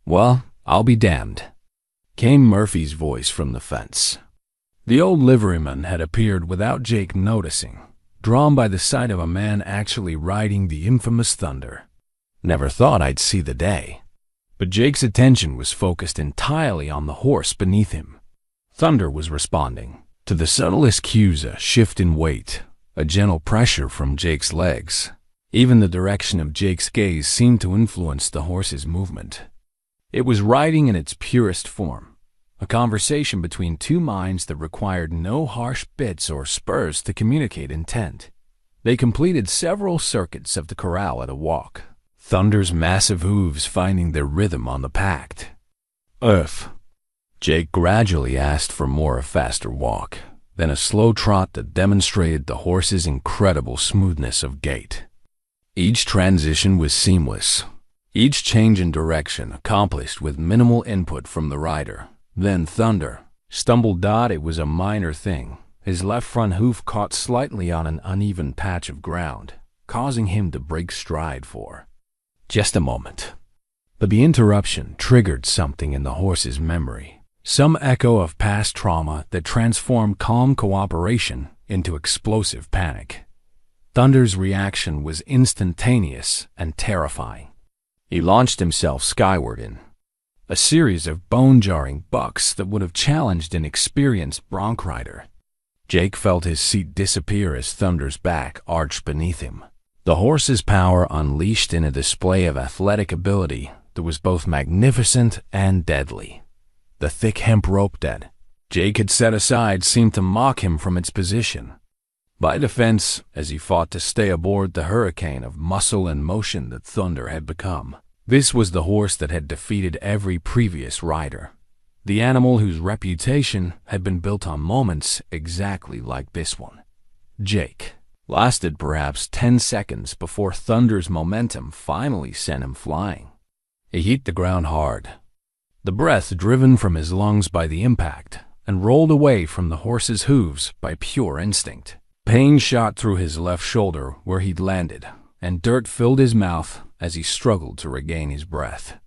"Well, I'll be damned," came Murphy's voice from the fence. The old liveryman had appeared without Jake noticing, drawn by the sight of a man actually riding the infamous Thunder. "Never thought I'd see the day." But Jake's attention was focused entirely on the horse beneath him. Thunder was responding to the subtlest cues: a shift in weight, a gentle pressure from Jake's legs. Even the direction of Jake's gaze seemed to influence the horse's movement. It was riding in its purest form, a conversation between two minds that required no harsh bits or spurs to communicate intent. They completed several circuits of the corral at a walk, Thunder's massive hooves finding their rhythm on the packed earth. Jake gradually asked for a faster walk, then a slow trot that demonstrated the horse's incredible smoothness of gait. Each transition was seamless, each change in direction accomplished with minimal input from the rider. Then Thunder stumbled. It was a minor thing. His left front hoof caught slightly on an uneven patch of ground, causing him to break stride for just a moment. But the interruption triggered something in the horse's memory, some echo of past trauma that transformed calm cooperation into explosive panic. Thunder's reaction was instantaneous and terrifying. He launched himself skyward in a series of bone-jarring bucks that would have challenged an experienced bronc rider. Jake felt his seat disappear as Thunder's back arched beneath him. The horse's power unleashed in a display of athletic ability that was both magnificent and deadly. The thick hemp rope that Jake had set aside seemed to mock him from its position. By defense, as he fought to stay aboard the hurricane of muscle and motion that Thunder had become, this was the horse that had defeated every previous rider. The animal whose reputation had been built on moments exactly like this one. Jake lasted perhaps 10 seconds before Thunder's momentum finally sent him flying. He hit the ground hard, the breath driven from his lungs by the impact, and rolled away from the horse's hooves by pure instinct. Pain shot through his left shoulder where he'd landed, and dirt filled his mouth as he struggled to regain his breath.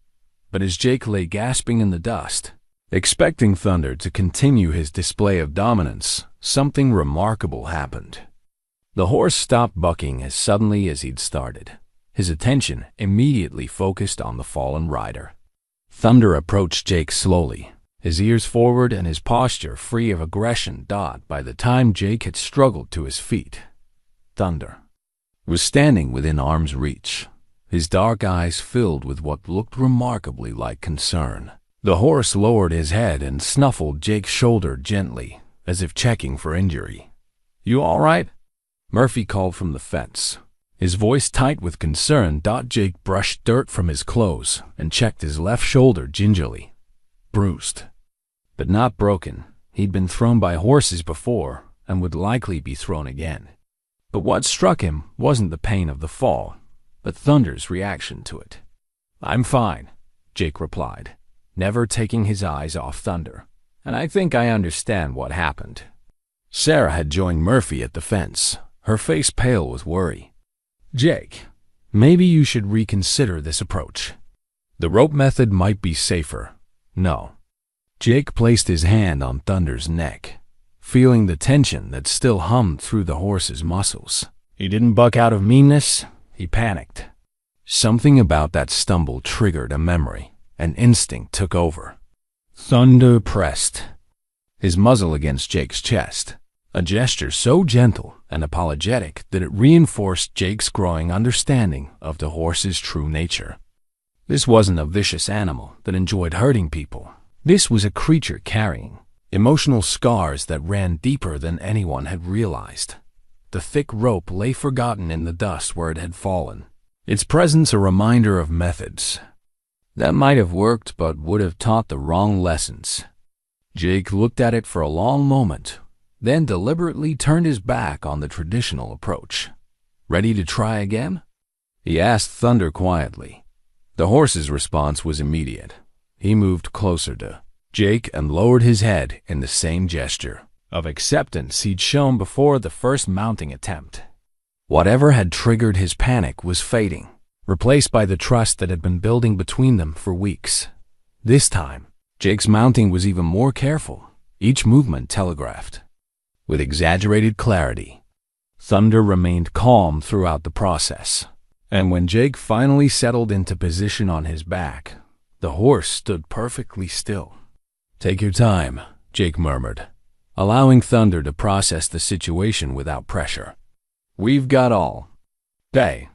But as Jake lay gasping in the dust, expecting Thunder to continue his display of dominance, something remarkable happened. The horse stopped bucking as suddenly as he'd started, his attention immediately focused on the fallen rider. Thunder approached Jake slowly, his ears forward and his posture free of aggression. By the time Jake had struggled to his feet, Thunder was standing within arm's reach, his dark eyes filled with what looked remarkably like concern. The horse lowered his head and snuffled Jake's shoulder gently, as if checking for injury. "You all right?" Murphy called from the fence, his voice tight with concern. Jake brushed dirt from his clothes and checked his left shoulder gingerly. Bruised, but not broken. He'd been thrown by horses before and would likely be thrown again. But what struck him wasn't the pain of the fall, but Thunder's reaction to it. "I'm fine," Jake replied, never taking his eyes off Thunder, "and I think I understand what happened." Sarah had joined Murphy at the fence, her face pale with worry. "Jake, maybe you should reconsider this approach. The rope method might be safer." "No." Jake placed his hand on Thunder's neck, feeling the tension that still hummed through the horse's muscles. He didn't buck out of meanness, he panicked. Something about that stumble triggered a memory, and instinct took over. Thunder pressed his muzzle against Jake's chest, a gesture so gentle and apologetic that it reinforced Jake's growing understanding of the horse's true nature. This wasn't a vicious animal that enjoyed hurting people. This was a creature carrying emotional scars that ran deeper than anyone had realized. The thick rope lay forgotten in the dust where it had fallen, its presence a reminder of methods that might have worked but would have taught the wrong lessons. Jake looked at it for a long moment, then deliberately turned his back on the traditional approach. "Ready to try again?" he asked Thunder quietly. The horse's response was immediate. He moved closer to Jake and lowered his head in the same gesture of acceptance he'd shown before the first mounting attempt. Whatever had triggered his panic was fading, replaced by the trust that had been building between them for weeks. This time, Jake's mounting was even more careful, each movement telegraphed with exaggerated clarity. Thunder remained calm throughout the process, and when Jake finally settled into position on his back, the horse stood perfectly still. "Take your time," Jake murmured, allowing Thunder to process the situation without pressure. "We've got all day."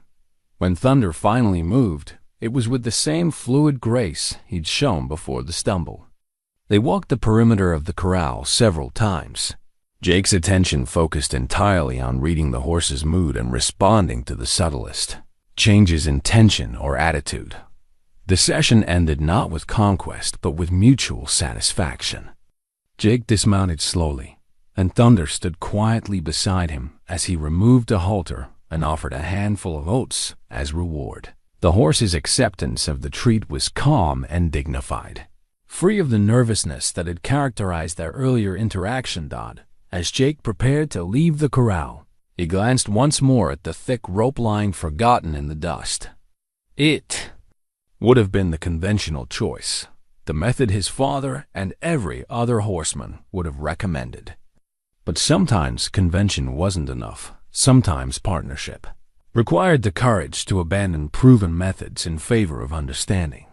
When Thunder finally moved, it was with the same fluid grace he'd shown before the stumble. They walked the perimeter of the corral several times, Jake's attention focused entirely on reading the horse's mood and responding to the subtlest changes in tension or attitude. The session ended not with conquest, but with mutual satisfaction. Jake dismounted slowly, and Thunder stood quietly beside him as he removed a halter and offered a handful of oats as reward. The horse's acceptance of the treat was calm and dignified, free of the nervousness that had characterized their earlier interaction. As Jake prepared to leave the corral, he glanced once more at the thick rope lying forgotten in the dust. It would have been the conventional choice, the method his father and every other horseman would have recommended. But sometimes convention wasn't enough. Sometimes partnership required the courage to abandon proven methods in favor of understanding.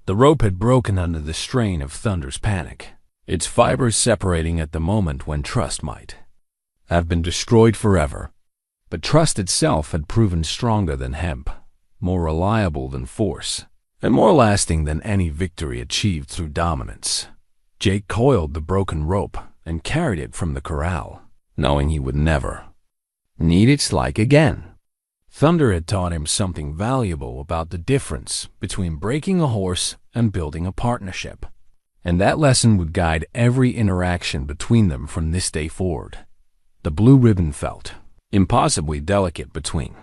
The rope had broken under the strain of Thunder's panic, its fibers separating at the moment when trust might have been destroyed forever. But trust itself had proven stronger than hemp, more reliable than force, and more lasting than any victory achieved through dominance. Jake coiled the broken rope and carried it from the corral, knowing he would never need its like again. Thunder had taught him something valuable about the difference between breaking a horse and building a partnership, and that lesson would guide every interaction between them from this day forward. The blue ribbon felt impossibly delicate between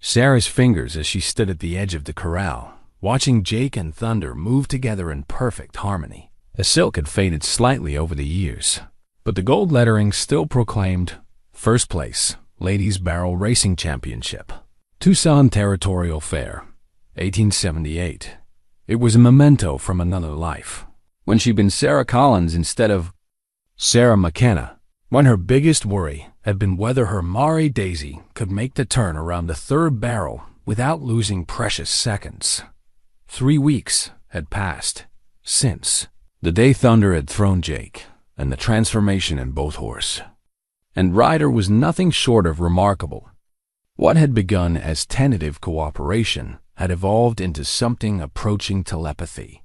Sarah's fingers as she stood at the edge of the corral, watching Jake and Thunder move together in perfect harmony. The silk had faded slightly over the years, but the gold lettering still proclaimed first place, Ladies Barrel Racing Championship, Tucson Territorial Fair, 1878. It was a memento from another life, when she'd been Sarah Collins instead of Sarah McKenna, when her biggest worry had been whether her Mari Daisy could make the turn around the third barrel without losing precious seconds. 3 weeks had passed since The day Thunder had thrown Jake, and the transformation in both horse and rider was nothing short of remarkable. What had begun as tentative cooperation had evolved into something approaching telepathy.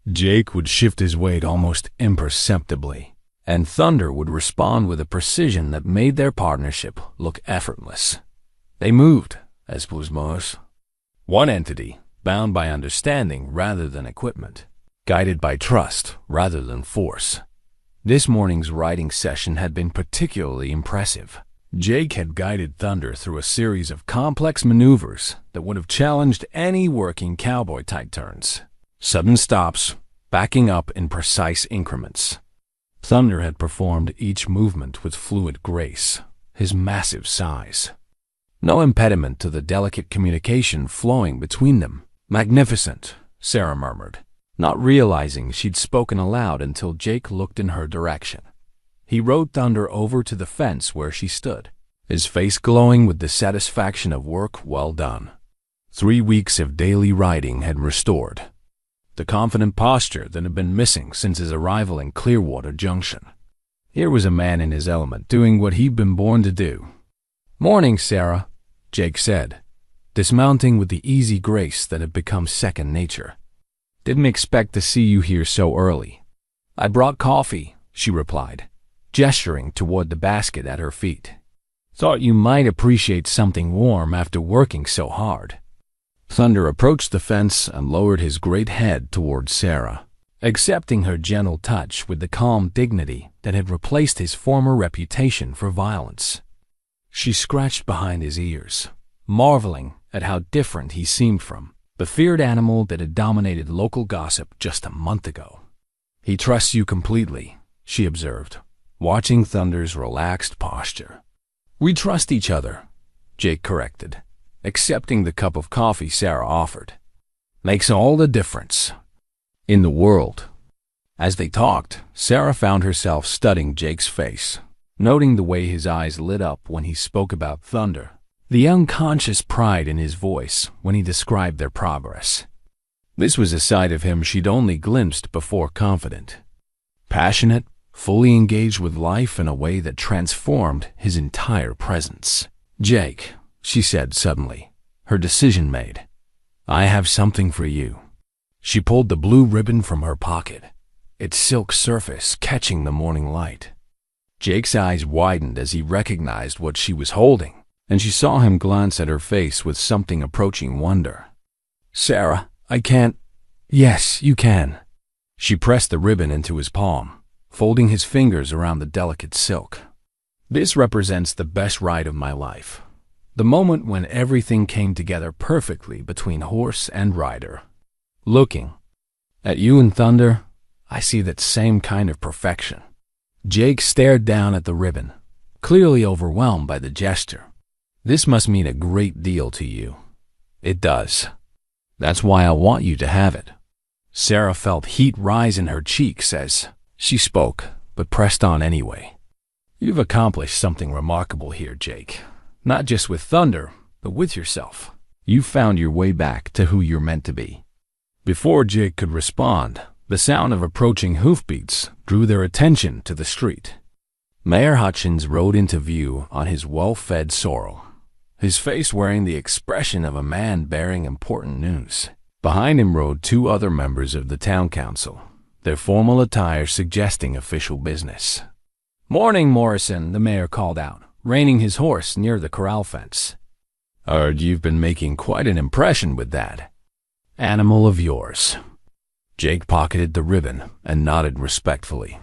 Jake would shift his weight almost imperceptibly, and Thunder would respond with a precision that made their partnership look effortless. They moved, as Plusmos, one entity, bound by understanding rather than equipment, guided by trust rather than force. This morning's riding session had been particularly impressive. Jake had guided Thunder through a series of complex maneuvers that would have challenged any working cowboy-type turns. Sudden stops, backing up in precise increments. Thunder had performed each movement with fluid grace, his massive size. No impediment to the delicate communication flowing between them. Magnificent, Sarah murmured, not realizing she'd spoken aloud until Jake looked in her direction. He rode Thunder over to the fence where she stood, his face glowing with the satisfaction of work well done. 3 weeks of daily riding had restored the confident posture that had been missing since his arrival in Clearwater Junction. Here was a man in his element doing what he'd been born to do. "Morning, Sarah," Jake said, dismounting with the easy grace that had become second nature. "Didn't expect to see you here so early." "I brought coffee," she replied, gesturing toward the basket at her feet. "Thought you might appreciate something warm after working so hard." Thunder approached the fence and lowered his great head toward Sarah, accepting her gentle touch with the calm dignity that had replaced his former reputation for violence. She scratched behind his ears, marveling at how different he seemed from the feared animal that had dominated local gossip just a month ago. "He trusts you completely," she observed, watching Thunder's relaxed posture. "We trust each other," Jake corrected, accepting the cup of coffee Sarah offered. "Makes all the difference in the world." As they talked, Sarah found herself studying Jake's face, noting the way his eyes lit up when he spoke about Thunder, the unconscious pride in his voice when he described their progress. This was a side of him she'd only glimpsed before. Confident, passionate, fully engaged with life in a way that transformed his entire presence. "Jake," she said suddenly, her decision made, "I have something for you." She pulled the blue ribbon from her pocket, its silk surface catching the morning light. Jake's eyes widened as he recognized what she was holding, and she saw him glance at her face with something approaching wonder. "Sarah, I can't—" "Yes, you can." She pressed the ribbon into his palm, folding his fingers around the delicate silk. "This represents the best ride of my life. The moment when everything came together perfectly between horse and rider. Looking at you and Thunder, I see that same kind of perfection." Jake stared down at the ribbon, clearly overwhelmed by the gesture. "This must mean a great deal to you." "It does. That's why I want you to have it." Sarah felt heat rise in her cheeks as she spoke, but pressed on anyway. "You've accomplished something remarkable here, Jake. Not just with Thunder, but with yourself. You've found your way back to who you're meant to be." Before Jake could respond, the sound of approaching hoofbeats drew their attention to the street. Mayor Hutchins rode into view on his well-fed sorrel, his face wearing the expression of a man bearing important news. Behind him rode 2 other members of the town council, their formal attire suggesting official business. "Morning, Morrison," the mayor called out, reining his horse near the corral fence. "Heard you've been making quite an impression with that animal of yours." Jake pocketed the ribbon and nodded respectfully.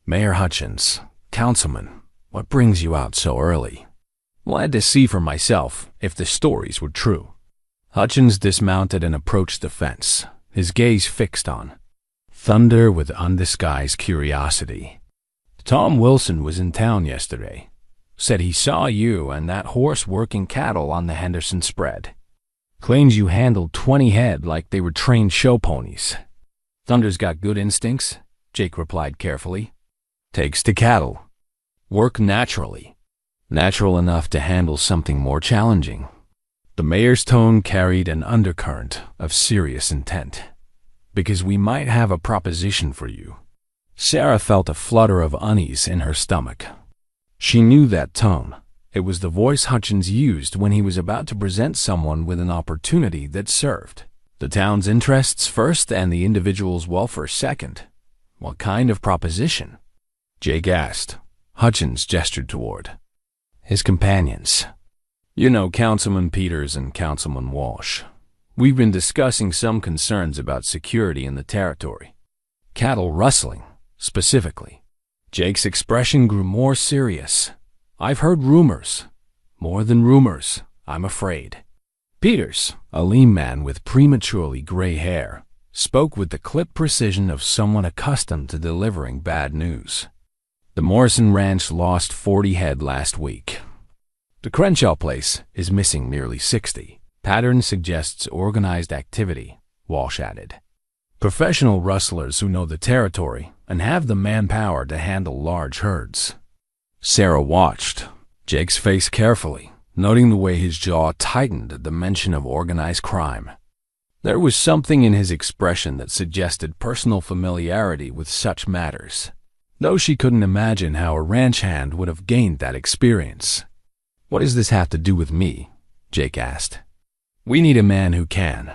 "Mayor Hutchins, Councilman, what brings you out so early?" "Glad to see for myself if the stories were true." Hutchins dismounted and approached the fence, his gaze fixed on Thunder with undisguised curiosity. "Tom Wilson was in town yesterday. Said he saw you and that horse working cattle on the Henderson spread. Claims you handled 20 head like they were trained show ponies." "Thunder's got good instincts," Jake replied carefully. "Takes to cattle. Work naturally. Natural enough to handle something more challenging." The mayor's tone carried an undercurrent of serious intent. "Because we might have a proposition for you." Sarah felt a flutter of unease in her stomach. She knew that tone. It was the voice Hutchins used when he was about to present someone with an opportunity that served the town's interests first and the individual's welfare second. What kind of proposition? Jake asked. Hutchins gestured toward his companions. You know Councilman Peters and Councilman Walsh. We've been discussing some concerns about security in the territory. Cattle rustling, specifically. Jake's expression grew more serious. I've heard rumors. More than rumors, I'm afraid. Peters, a lean man with prematurely gray hair, spoke with the clipped precision of someone accustomed to delivering bad news. The Morrison Ranch lost 40 head last week. The Crenshaw place is missing nearly 60. Pattern suggests organized activity, Walsh added. Professional rustlers who know the territory and have the manpower to handle large herds. Sarah watched Jake's face carefully, noting the way his jaw tightened at the mention of organized crime. There was something in his expression that suggested personal familiarity with such matters, though she couldn't imagine how a ranch hand would have gained that experience. What does this have to do with me? Jake asked. We need a man who can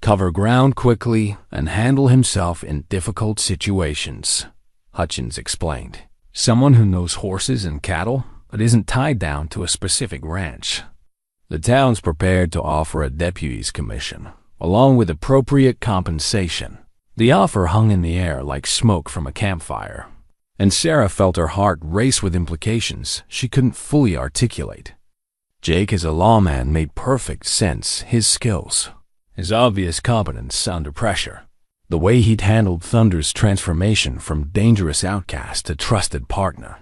cover ground quickly and handle himself in difficult situations, Hutchins explained. Someone who knows horses and cattle, but isn't tied down to a specific ranch. The town's prepared to offer a deputy's commission, along with appropriate compensation. The offer hung in the air like smoke from a campfire, and Sarah felt her heart race with implications she couldn't fully articulate. Jake as a lawman made perfect sense. His skills, his obvious competence under pressure, the way he'd handled Thunder's transformation from dangerous outcast to trusted partner.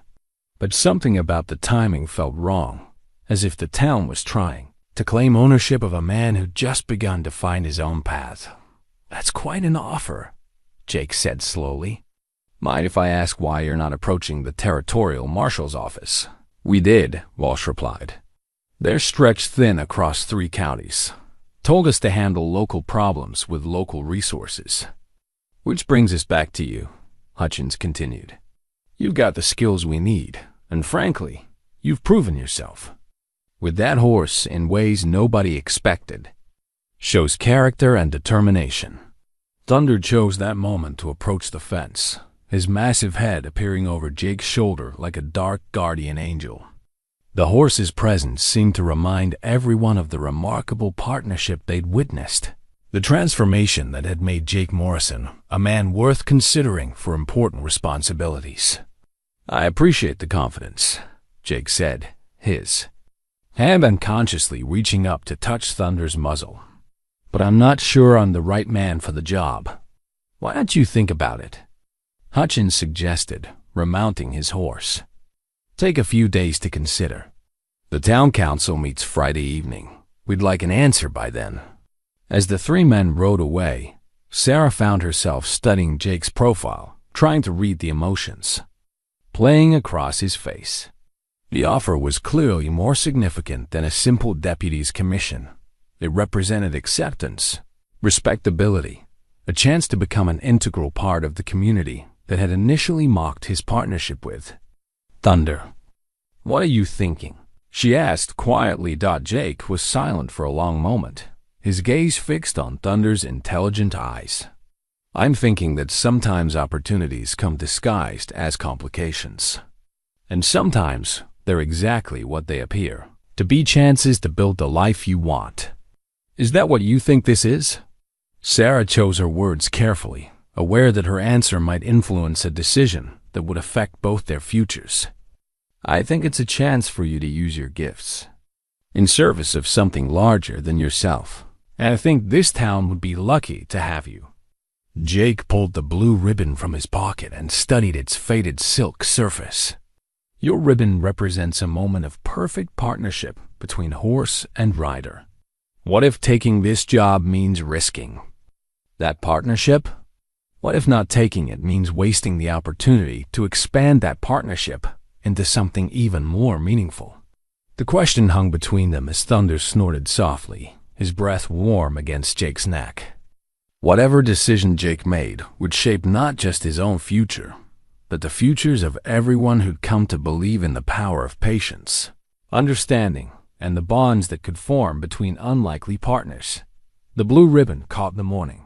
But something about the timing felt wrong, as if the town was trying to claim ownership of a man who'd just begun to find his own path. That's quite an offer, Jake said slowly. Mind if I ask why you're not approaching the territorial marshal's office? We did, Walsh replied. They're stretched thin across 3 counties. Told us to handle local problems with local resources. Which brings us back to you, Hutchins continued. You've got the skills we need, and frankly, you've proven yourself. With that horse in ways nobody expected. Shows character and determination. Thunder chose that moment to approach the fence, his massive head appearing over Jake's shoulder like a dark guardian angel. The horse's presence seemed to remind everyone of the remarkable partnership they'd witnessed, the transformation that had made Jake Morrison a man worth considering for important responsibilities. I appreciate the confidence, Jake said, his hand unconsciously reaching up to touch Thunder's muzzle. But I'm not sure I'm the right man for the job. Why don't you think about it? Hutchins suggested, remounting his horse. Take a few days to consider. The town council meets Friday evening. We'd like an answer by then. As the 3 men rode away, Sarah found herself studying Jake's profile, trying to read the emotions playing across his face. The offer was clearly more significant than a simple deputy's commission. It represented acceptance, respectability, a chance to become an integral part of the community that had initially mocked his partnership with Thunder. What are you thinking? She asked quietly. Jake was silent for a long moment, his gaze fixed on Thunder's intelligent eyes. I'm thinking that sometimes opportunities come disguised as complications. And sometimes they're exactly what they appear, to be chances to build the life you want. Is that what you think this is? Sarah chose her words carefully, aware that her answer might influence a decision that would affect both their futures. I think it's a chance for you to use your gifts in service of something larger than yourself. And I think this town would be lucky to have you. Jake pulled the blue ribbon from his pocket and studied its faded silk surface. Your ribbon represents a moment of perfect partnership between horse and rider. What if taking this job means risking that partnership? What if not taking it means wasting the opportunity to expand that partnership into something even more meaningful? The question hung between them as Thunder snorted softly, his breath warm against Jake's neck. Whatever decision Jake made would shape not just his own future, but the futures of everyone who'd come to believe in the power of patience, understanding, and the bonds that could form between unlikely partners. The blue ribbon caught the morning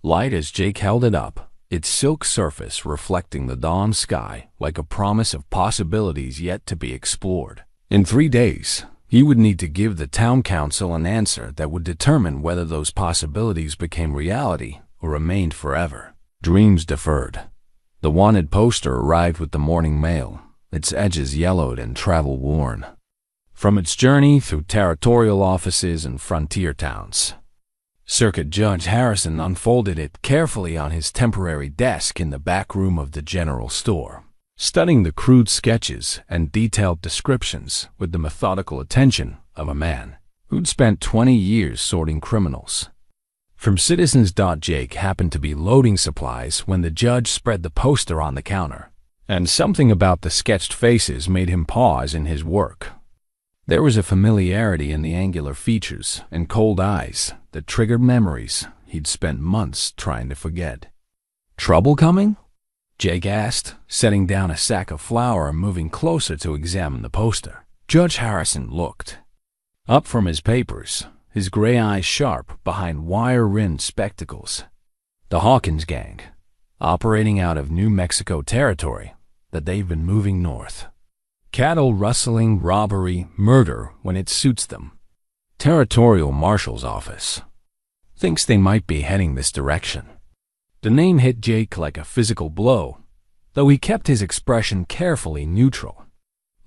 light as Jake held it up, its silk surface reflecting the dawn sky like a promise of possibilities yet to be explored. In 3 days, he would need to give the town council an answer that would determine whether those possibilities became reality or remained forever. Dreams deferred. The wanted poster arrived with the morning mail, its edges yellowed and travel-worn, from its journey through territorial offices and frontier towns. Circuit Judge Harrison unfolded it carefully on his temporary desk in the back room of the general store, studying the crude sketches and detailed descriptions with the methodical attention of a man who'd spent 20 years sorting criminals. From citizens. Jake happened to be loading supplies when the judge spread the poster on the counter, and something about the sketched faces made him pause in his work. There was a familiarity in the angular features and cold eyes that triggered memories he'd spent months trying to forget. "Trouble coming?" Jake asked, setting down a sack of flour and moving closer to examine the poster. Judge Harrison looked up from his papers, his gray eyes sharp behind wire-rimmed spectacles. The Hawkins gang, operating out of New Mexico territory that they've been moving north. Cattle rustling, robbery, murder when it suits them. Territorial Marshal's office thinks they might be heading this direction. The name hit Jake like a physical blow, though he kept his expression carefully neutral.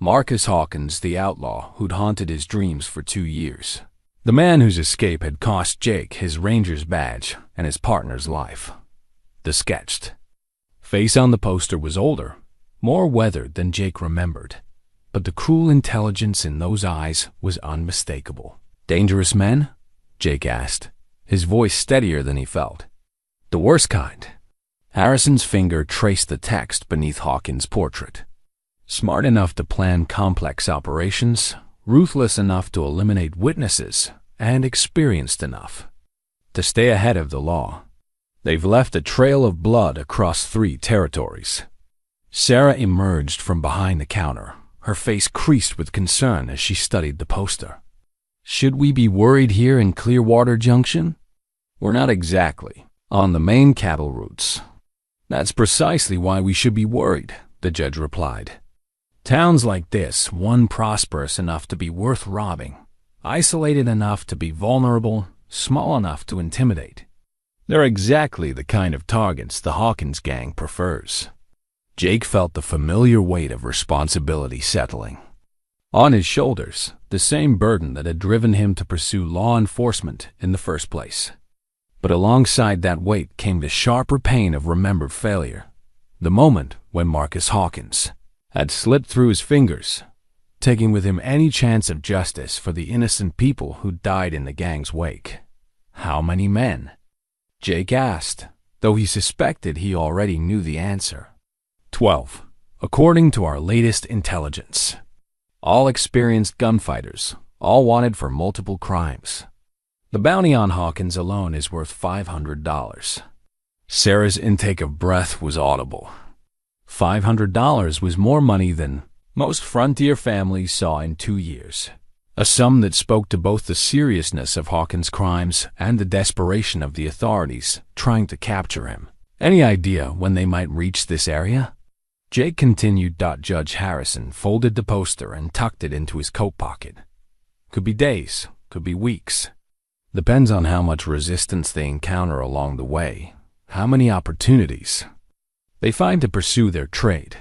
Marcus Hawkins, the outlaw who'd haunted his dreams for 2 years. The man whose escape had cost Jake his ranger's badge and his partner's life. The sketched face on the poster was older, more weathered than Jake remembered, but the cruel intelligence in those eyes was unmistakable. "Dangerous men?" Jake asked, his voice steadier than he felt. "The worst kind." Harrison's finger traced the text beneath Hawkins' portrait. "Smart enough to plan complex operations, ruthless enough to eliminate witnesses, and experienced enough to stay ahead of the law. They've left a trail of blood across 3 territories." Sarah emerged from behind the counter, her face creased with concern as she studied the poster. "Should we be worried here in Clearwater Junction?" "We're not exactly on the main cattle routes." "That's precisely why we should be worried," the judge replied. "Towns like this, one prosperous enough to be worth robbing, isolated enough to be vulnerable, small enough to intimidate. They're exactly the kind of targets the Hawkins gang prefers." Jake felt the familiar weight of responsibility settling on his shoulders, the same burden that had driven him to pursue law enforcement in the first place. But alongside that weight came the sharper pain of remembered failure, the moment when Marcus Hawkins had slipped through his fingers, taking with him any chance of justice for the innocent people who died in the gang's wake. "How many men?" Jake asked, though he suspected he already knew the answer. 12, according to our latest intelligence. All experienced gunfighters, all wanted for multiple crimes. The bounty on Hawkins alone is worth $500. Sarah's intake of breath was audible. $500 was more money than most frontier families saw in 2 years. A sum that spoke to both the seriousness of Hawkins' crimes and the desperation of the authorities trying to capture him. "Any idea when they might reach this area?" Jake continued. Judge Harrison folded the poster and tucked it into his coat pocket. "Could be days, could be weeks. Depends on how much resistance they encounter along the way, how many opportunities they find to pursue their trade."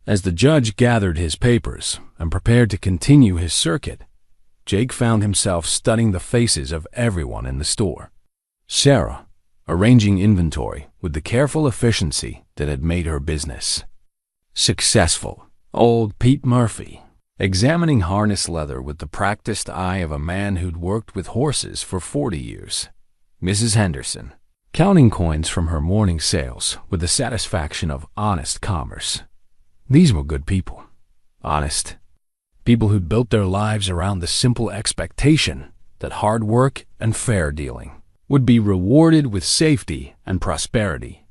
As the judge gathered his papers and prepared to continue his circuit, Jake found himself studying the faces of everyone in the store. Sarah, arranging inventory with the careful efficiency that had made her business successful. Old Pete Murphy, examining harness leather with the practiced eye of a man who'd worked with horses for 40 years. Mrs. Henderson, counting coins from her morning sales with the satisfaction of honest commerce. These were good people. Honest. People who'd built their lives around the simple expectation that hard work and fair dealing would be rewarded with safety and prosperity.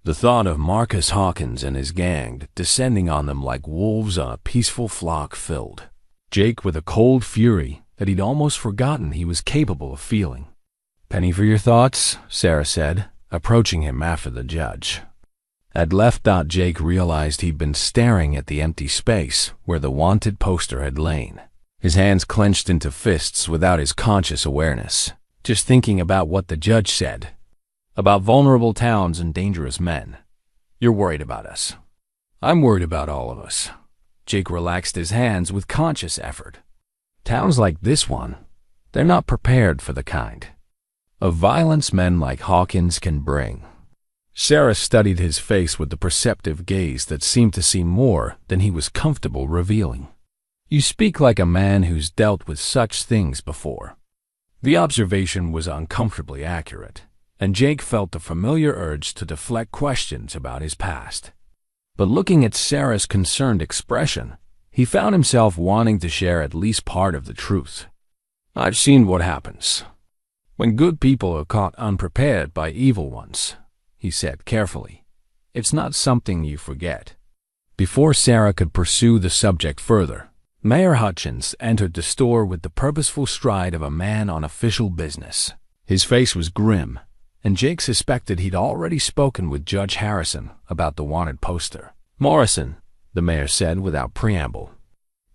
The thought of Marcus Hawkins and his gang descending on them like wolves on a peaceful flock filled Jake with a cold fury that he'd almost forgotten he was capable of feeling. "Penny for your thoughts," Sarah said, approaching him after the judge had left. Jake realized he'd been staring at the empty space where the wanted poster had lain, his hands clenched into fists without his conscious awareness, just thinking about what the judge said. About vulnerable towns and dangerous men. "You're worried about us. I'm worried about all of us." Jake relaxed his hands with conscious effort. Towns like this one, they're not prepared for the kind of violence men like Hawkins can bring. Sarah studied his face with the perceptive gaze that seemed to see more than he was comfortable revealing. "You speak like a man who's dealt with such things before." The observation was uncomfortably accurate, and Jake felt the familiar urge to deflect questions about his past. But looking at Sarah's concerned expression, he found himself wanting to share at least part of the truth. "I've seen what happens when good people are caught unprepared by evil ones," he said carefully. "It's not something you forget." Before Sarah could pursue the subject further, Mayor Hutchins entered the store with the purposeful stride of a man on official business. His face was grim, and Jake suspected he'd already spoken with Judge Harrison about the wanted poster. "Morrison," the mayor said without preamble,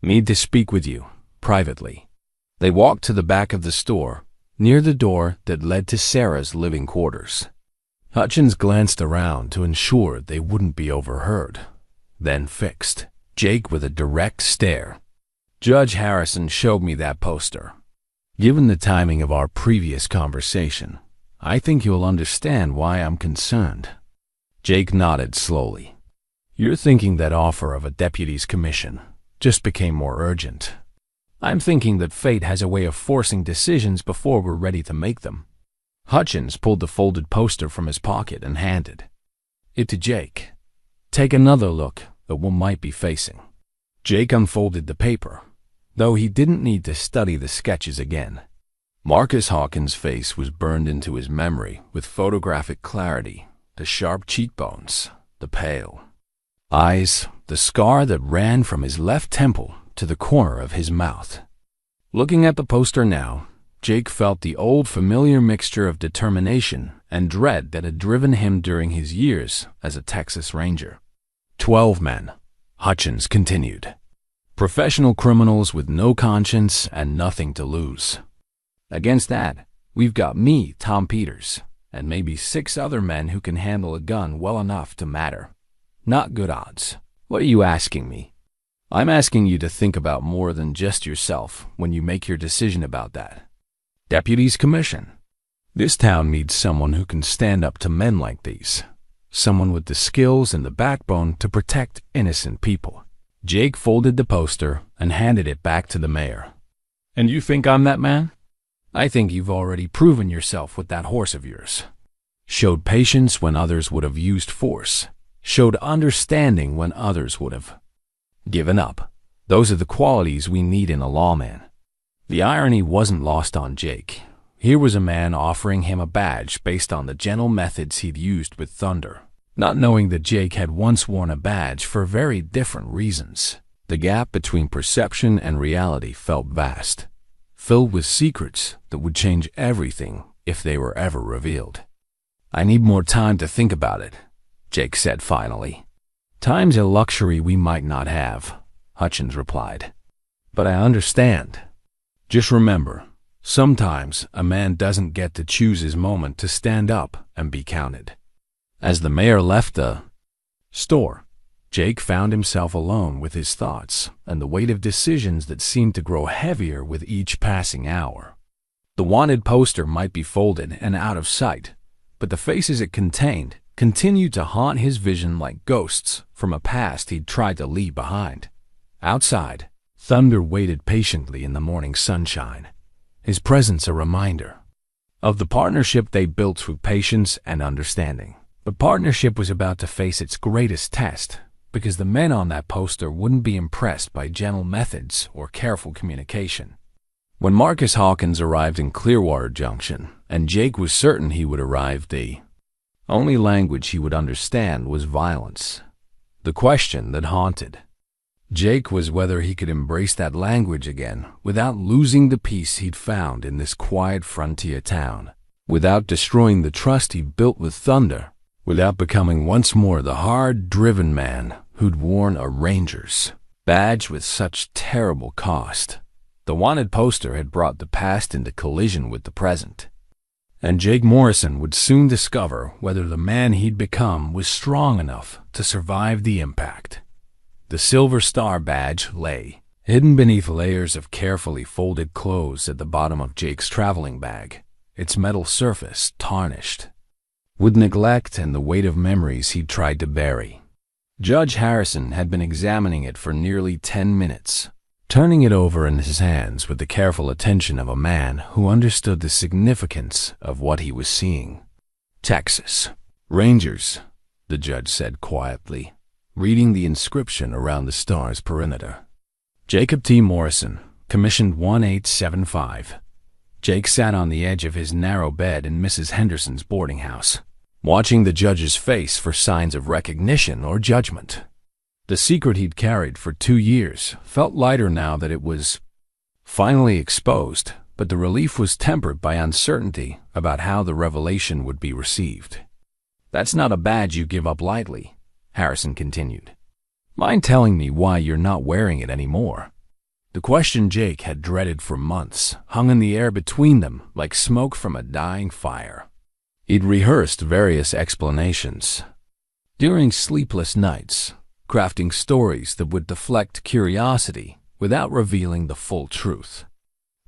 "need to speak with you, privately." They walked to the back of the store, near the door that led to Sarah's living quarters. Hutchins glanced around to ensure they wouldn't be overheard, then fixed Jake with a direct stare. "Judge Harrison showed me that poster. Given the timing of our previous conversation, I think you'll understand why I'm concerned." Jake nodded slowly. "You're thinking that offer of a deputy's commission just became more urgent. I'm thinking that fate has a way of forcing decisions before we're ready to make them." Hutchins pulled the folded poster from his pocket and handed it to Jake. "Take another look at what might be facing." Jake unfolded the paper, though he didn't need to study the sketches again. Marcus Hawkins' face was burned into his memory with photographic clarity. The sharp cheekbones, the pale eyes, the scar that ran from his left temple to the corner of his mouth. Looking at the poster now, Jake felt the old familiar mixture of determination and dread that had driven him during his years as a Texas Ranger. 12 men, Hutchins continued. Professional criminals with no conscience and nothing to lose. Against that, we've got me, Tom Peters, and maybe 6 other men who can handle a gun well enough to matter. Not good odds. What are you asking me? I'm asking you to think about more than just yourself when you make your decision about that. Deputy's commission. This town needs someone who can stand up to men like these. Someone with the skills and the backbone to protect innocent people. Jake folded the poster and handed it back to the mayor. "And you think I'm that man?" "I think you've already proven yourself with that horse of yours. Showed patience when others would have used force. Showed understanding when others would have given up. Those are the qualities we need in a lawman." The irony wasn't lost on Jake. Here was a man offering him a badge based on the gentle methods he'd used with Thunder, not knowing that Jake had once worn a badge for very different reasons. The gap between perception and reality felt vast, filled with secrets that would change everything if they were ever revealed. "I need more time to think about it," Jake said finally. "Time's a luxury we might not have," Hutchins replied. "But I understand. Just remember, sometimes a man doesn't get to choose his moment to stand up and be counted." As the mayor left the store, Jake found himself alone with his thoughts and the weight of decisions that seemed to grow heavier with each passing hour. The wanted poster might be folded and out of sight, but the faces it contained continued to haunt his vision like ghosts from a past he'd tried to leave behind. Outside, Thunder waited patiently in the morning sunshine, his presence a reminder of the partnership they built through patience and understanding. The partnership was about to face its greatest test because the men on that poster wouldn't be impressed by gentle methods or careful communication. When Marcus Hawkins arrived in Clearwater Junction, and Jake was certain he would arrive, the only language he would understand was violence. The question that haunted Jake was whether he could embrace that language again without losing the peace he'd found in this quiet frontier town, without destroying the trust he'd built with Thunder, without becoming once more the hard-driven man who'd worn a ranger's badge with such terrible cost. The wanted poster had brought the past into collision with the present, and Jake Morrison would soon discover whether the man he'd become was strong enough to survive the impact. The Silver Star badge lay hidden beneath layers of carefully folded clothes at the bottom of Jake's traveling bag, its metal surface tarnished with neglect and the weight of memories he'd tried to bury. Judge Harrison had been examining it for nearly 10 minutes, turning it over in his hands with the careful attention of a man who understood the significance of what he was seeing. "Texas Rangers," the judge said quietly, reading the inscription around the star's perimeter. "Jacob T. Morrison, commissioned 1875. Jake sat on the edge of his narrow bed in Mrs. Henderson's boarding house, watching the judge's face for signs of recognition or judgment. The secret he'd carried for 2 years felt lighter now that it was finally exposed, but the relief was tempered by uncertainty about how the revelation would be received. "That's not a badge you give up lightly," Harrison continued. "Mind telling me why you're not wearing it anymore?" The question Jake had dreaded for months hung in the air between them like smoke from a dying fire. He'd rehearsed various explanations during sleepless nights, crafting stories that would deflect curiosity without revealing the full truth.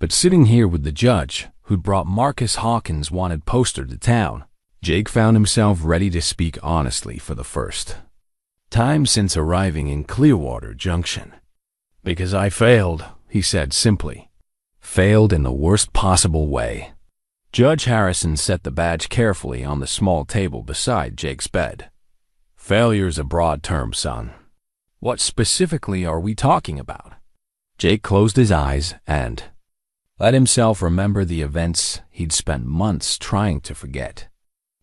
But sitting here with the judge who'd brought Marcus Hawkins' wanted poster to town, Jake found himself ready to speak honestly for the first time since arriving in Clearwater Junction. "Because I failed," he said simply. "Failed in the worst possible way." Judge Harrison set the badge carefully on the small table beside Jake's bed. "Failure's a broad term, son. What specifically are we talking about?" Jake closed his eyes and let himself remember the events he'd spent months trying to forget.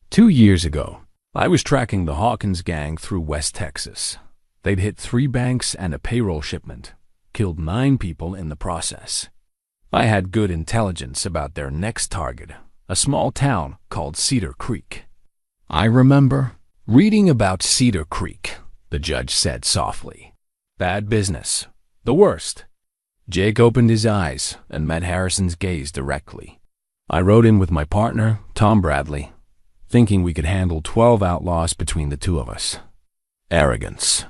2 years ago, I was tracking the Hawkins gang through West Texas. They'd hit 3 banks and a payroll shipment, killed 9 people in the process. I had good intelligence about their next target, a small town called Cedar Creek. "I remember reading about Cedar Creek," the judge said softly. "Bad business. The worst." Jake opened his eyes and met Harrison's gaze directly. "I rode in with my partner, Tom Bradley, thinking we could handle 12 outlaws between the 2 of us. Arrogance.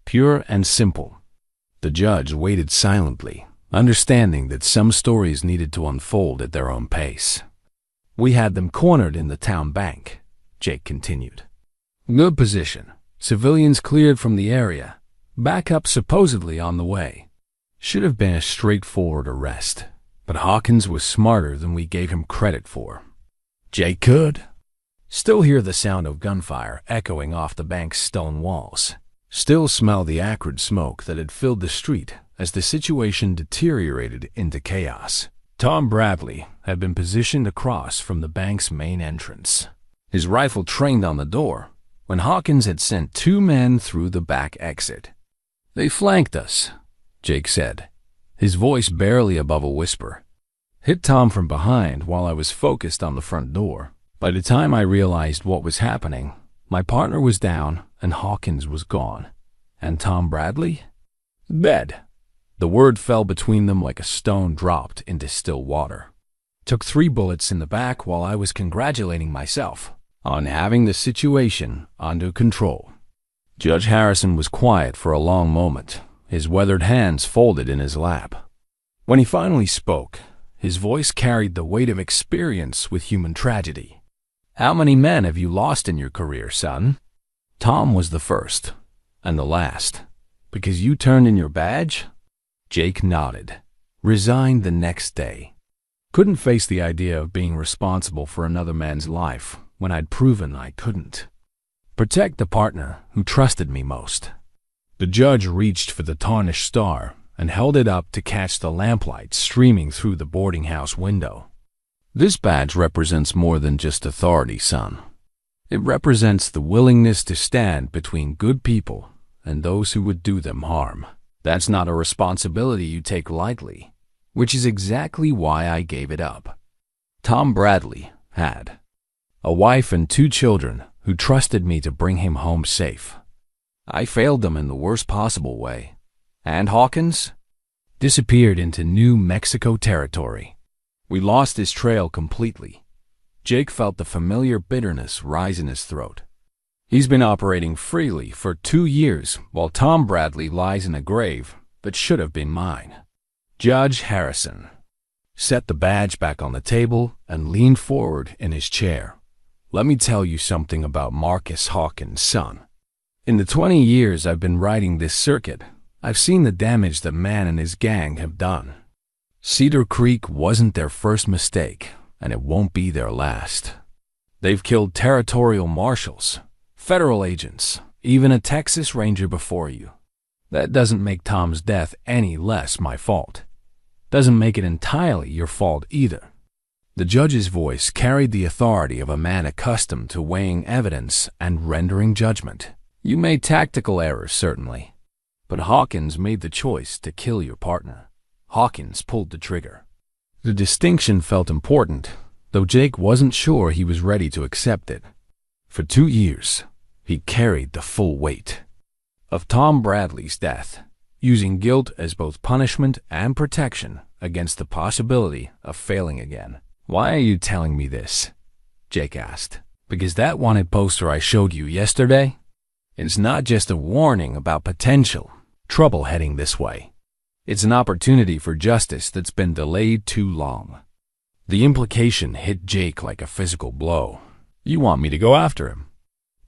Pure and simple." The judge waited silently, understanding that some stories needed to unfold at their own pace. "We had them cornered in the town bank," Jake continued. "Good position. Civilians cleared from the area. Backup supposedly on the way. Should have been a straightforward arrest, but Hawkins was smarter than we gave him credit for. Jake could still hear the sound of gunfire echoing off the bank's stone walls. Still smell the acrid smoke that had filled the street as the situation deteriorated into chaos. Tom Bradley had been positioned across from the bank's main entrance, his rifle trained on the door, when Hawkins had sent 2 men through the back exit. "They flanked us," Jake said, his voice barely above a whisper. "Hit Tom from behind while I was focused on the front door. By the time I realized what was happening, my partner was down and Hawkins was gone. And Tom Bradley? Dead." The word fell between them like a stone dropped into still water. "Took 3 bullets in the back while I was congratulating myself on having the situation under control." Judge Harrison was quiet for a long moment, his weathered hands folded in his lap. When he finally spoke, his voice carried the weight of experience with human tragedy. "How many men have you lost in your career, son?" "Tom was the first, and the last. Because you turned in your badge?" Jake nodded, resigned the next day. "Couldn't face the idea of being responsible for another man's life when I'd proven I couldn't. Protect the partner who trusted me most." The judge reached for the tarnished star and held it up to catch the lamplight streaming through the boarding house window. "This badge represents more than just authority, son. It represents the willingness to stand between good people and those who would do them harm. That's not a responsibility you take lightly, which is exactly why I gave it up." Tom Bradley had a wife and 2 children who trusted me to bring him home safe. I failed them in the worst possible way, and Hawkins disappeared into New Mexico territory. We lost his trail completely. Jake felt the familiar bitterness rise in his throat. He's been operating freely for 2 years while Tom Bradley lies in a grave that should have been mine. Judge Harrison set the badge back on the table and leaned forward in his chair. "Let me tell you something about Marcus Hawkins, son. In the 20 years I've been riding this circuit, I've seen the damage that man and his gang have done. Cedar Creek wasn't their first mistake, and it won't be their last. They've killed territorial marshals, federal agents, even a Texas Ranger before you. That doesn't make Tom's death any less my fault. Doesn't make it entirely your fault either." The judge's voice carried the authority of a man accustomed to weighing evidence and rendering judgment. "You made tactical errors, certainly, but Hawkins made the choice to kill your partner. Hawkins pulled the trigger." The distinction felt important, though Jake wasn't sure he was ready to accept it. For 2 years, he carried the full weight of Tom Bradley's death, using guilt as both punishment and protection against the possibility of failing again. "Why are you telling me this?" Jake asked. "Because that wanted poster I showed you yesterday? It's not just a warning about potential trouble heading this way. It's an opportunity for justice that's been delayed too long." The implication hit Jake like a physical blow. "You want me to go after him?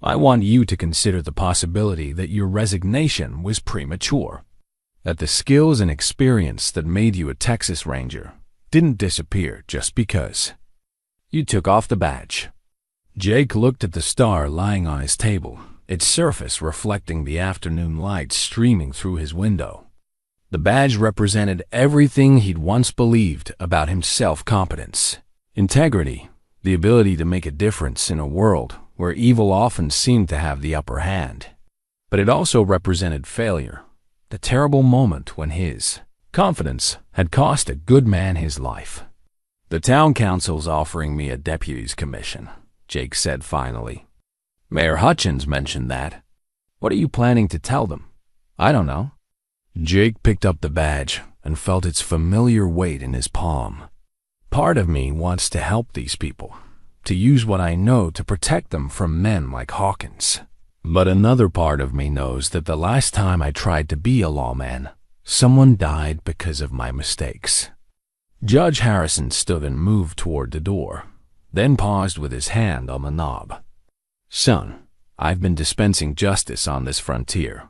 I want you to consider the possibility that your resignation was premature, that the skills and experience that made you a Texas Ranger didn't disappear just because you took off the badge." Jake looked at the star lying on his table, its surface reflecting the afternoon light streaming through his window. The badge represented everything he'd once believed about his self-competence. Integrity, the ability to make a difference in a world where evil often seemed to have the upper hand. But it also represented failure, the terrible moment when his confidence had cost a good man his life. "The town council's offering me a deputy's commission," Jake said finally. "Mayor Hutchins mentioned that. What are you planning to tell them?" "I don't know." Jake picked up the badge and felt its familiar weight in his palm. "Part of me wants to help these people, to use what I know to protect them from men like Hawkins. But another part of me knows that the last time I tried to be a lawman, someone died because of my mistakes." Judge Harrison stood and moved toward the door, then paused with his hand on the knob. "Son, I've been dispensing justice on this frontier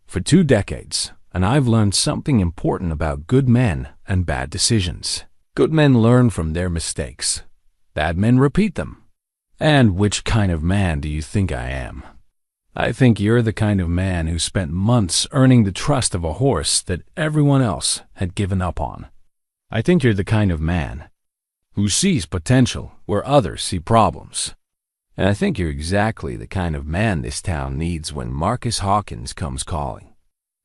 for 2 decades, and I've learned something important about good men and bad decisions. Good men learn from their mistakes. Bad men repeat them. And which kind of man do you think I am? I think you're the kind of man who spent months earning the trust of a horse that everyone else had given up on. I think you're the kind of man who sees potential where others see problems. And I think you're exactly the kind of man this town needs when Marcus Hawkins comes calling."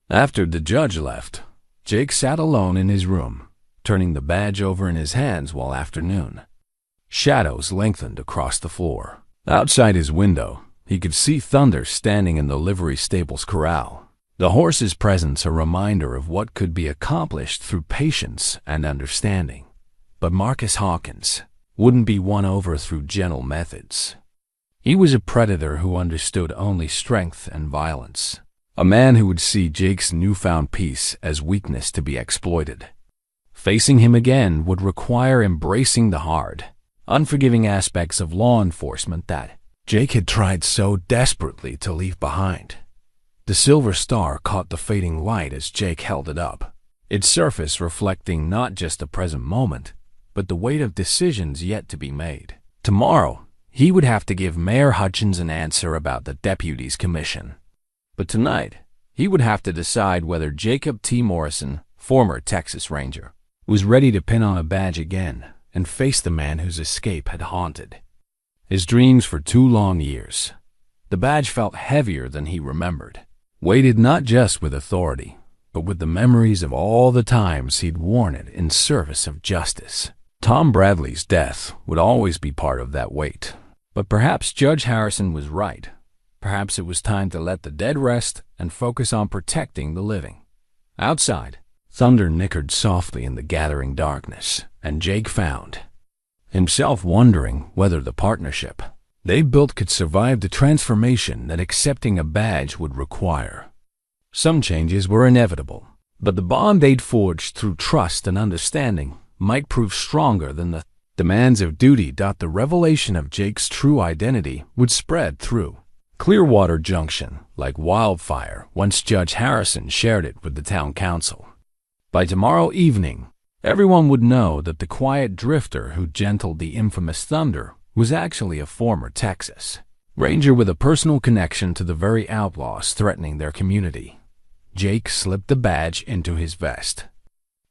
After the judge left, Jake sat alone in his room, turning the badge over in his hands while afternoon. Shadows lengthened across the floor. Outside his window, he could see Thunder standing in the livery stable's corral, the horse's presence a reminder of what could be accomplished through patience and understanding. But Marcus Hawkins wouldn't be won over through gentle methods. He was a predator who understood only strength and violence, a man who would see Jake's newfound peace as weakness to be exploited. Facing him again would require embracing the hard, unforgiving aspects of law enforcement that Jake had tried so desperately to leave behind. The silver star caught the fading light as Jake held it up, its surface reflecting not just the present moment, but the weight of decisions yet to be made. Tomorrow, he would have to give Mayor Hutchins an answer about the deputy's commission. But tonight, he would have to decide whether Jacob T. Morrison former Texas Ranger, was ready to pin on a badge again and face the man whose escape had haunted his dreams for 2 long years. The badge felt heavier than he remembered, weighted not just with authority, but with the memories of all the times he'd worn it in service of justice. Tom Bradley's death would always be part of that weight. But perhaps Judge Harrison was right. Perhaps it was time to let the dead rest and focus on protecting the living. Outside, thunder nickered softly in the gathering darkness, and Jake found himself wondering whether the partnership they built could survive the transformation that accepting a badge would require. Some changes were inevitable, but the bond they'd forged through trust and understanding might prove stronger than the demands of duty. The revelation of Jake's true identity would spread through Clearwater Junction like wildfire once Judge Harrison shared it with the town council. By tomorrow evening, everyone would know that the quiet drifter who gentled the infamous Thunder was actually a former Texas Ranger with a personal connection to the very outlaws threatening their community. Jake slipped the badge into his vest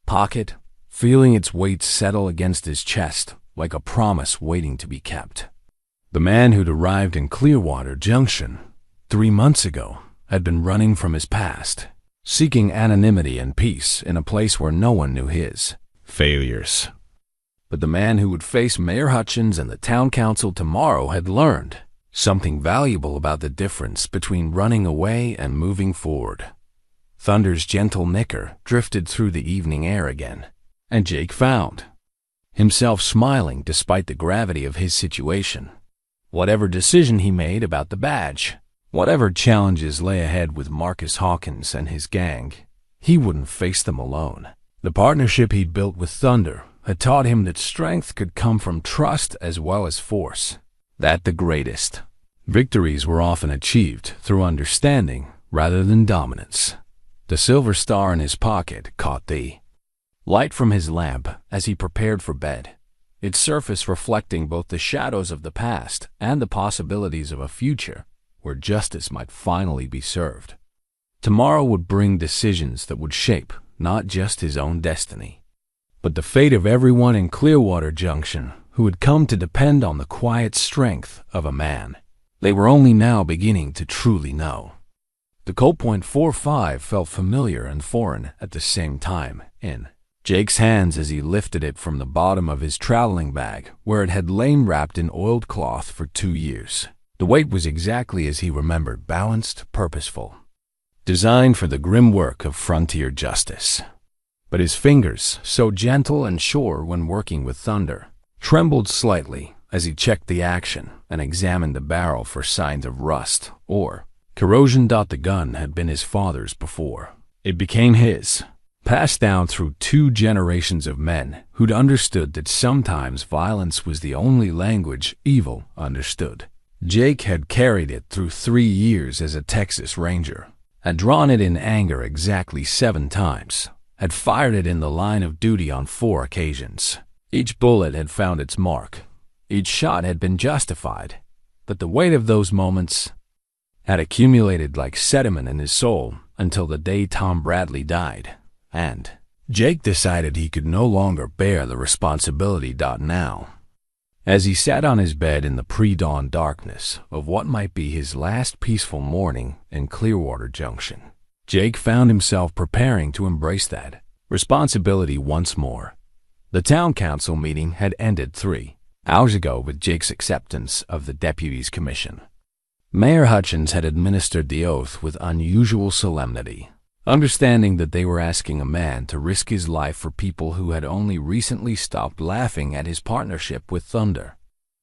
pocket, feeling its weight settle against his chest like a promise waiting to be kept. The man who'd arrived in Clearwater Junction 3 months ago had been running from his past, seeking anonymity and peace in a place where no one knew his failures. But the man who would face Mayor Hutchins and the town council tomorrow had learned something valuable about the difference between running away and moving forward. Thunder's gentle nicker drifted through the evening air again, and Jake found himself smiling despite the gravity of his situation. Whatever decision he made about the badge, whatever challenges lay ahead with Marcus Hawkins and his gang, he wouldn't face them alone. The partnership he'd built with Thunder had taught him that strength could come from trust as well as force. That the greatest victories were often achieved through understanding rather than dominance. The silver star in his pocket caught the light from his lamp as he prepared for bed, its surface reflecting both the shadows of the past and the possibilities of a future where justice might finally be served. Tomorrow would bring decisions that would shape not just his own destiny, but the fate of everyone in Clearwater Junction who had come to depend on the quiet strength of a man they were only now beginning to truly know. The Colt .45 felt familiar and foreign at the same time in Jake's hands as he lifted it from the bottom of his traveling bag where it had lain wrapped in oiled cloth for 2 years. The weight was exactly as he remembered, balanced, purposeful, designed for the grim work of frontier justice. But his fingers, so gentle and sure when working with Thunder, trembled slightly as he checked the action and examined the barrel for signs of rust or corrosion. The gun had been his father's before it became his, passed down through 2 generations of men who'd understood that sometimes violence was the only language evil understood. Jake had carried it through 3 years as a Texas Ranger, had drawn it in anger exactly 7 times, had fired it in the line of duty on 4 occasions. Each bullet had found its mark. Each shot had been justified, but the weight of those moments had accumulated like sediment in his soul until the day Tom Bradley died, and Jake decided he could no longer bear the responsibility. Now, as he sat on his bed in the pre-dawn darkness of what might be his last peaceful morning in Clearwater Junction, Jake found himself preparing to embrace that responsibility once more. The town council meeting had ended 3 hours ago with Jake's acceptance of the deputy's commission. Mayor Hutchins had administered the oath with unusual solemnity, understanding that they were asking a man to risk his life for people who had only recently stopped laughing at his partnership with Thunder.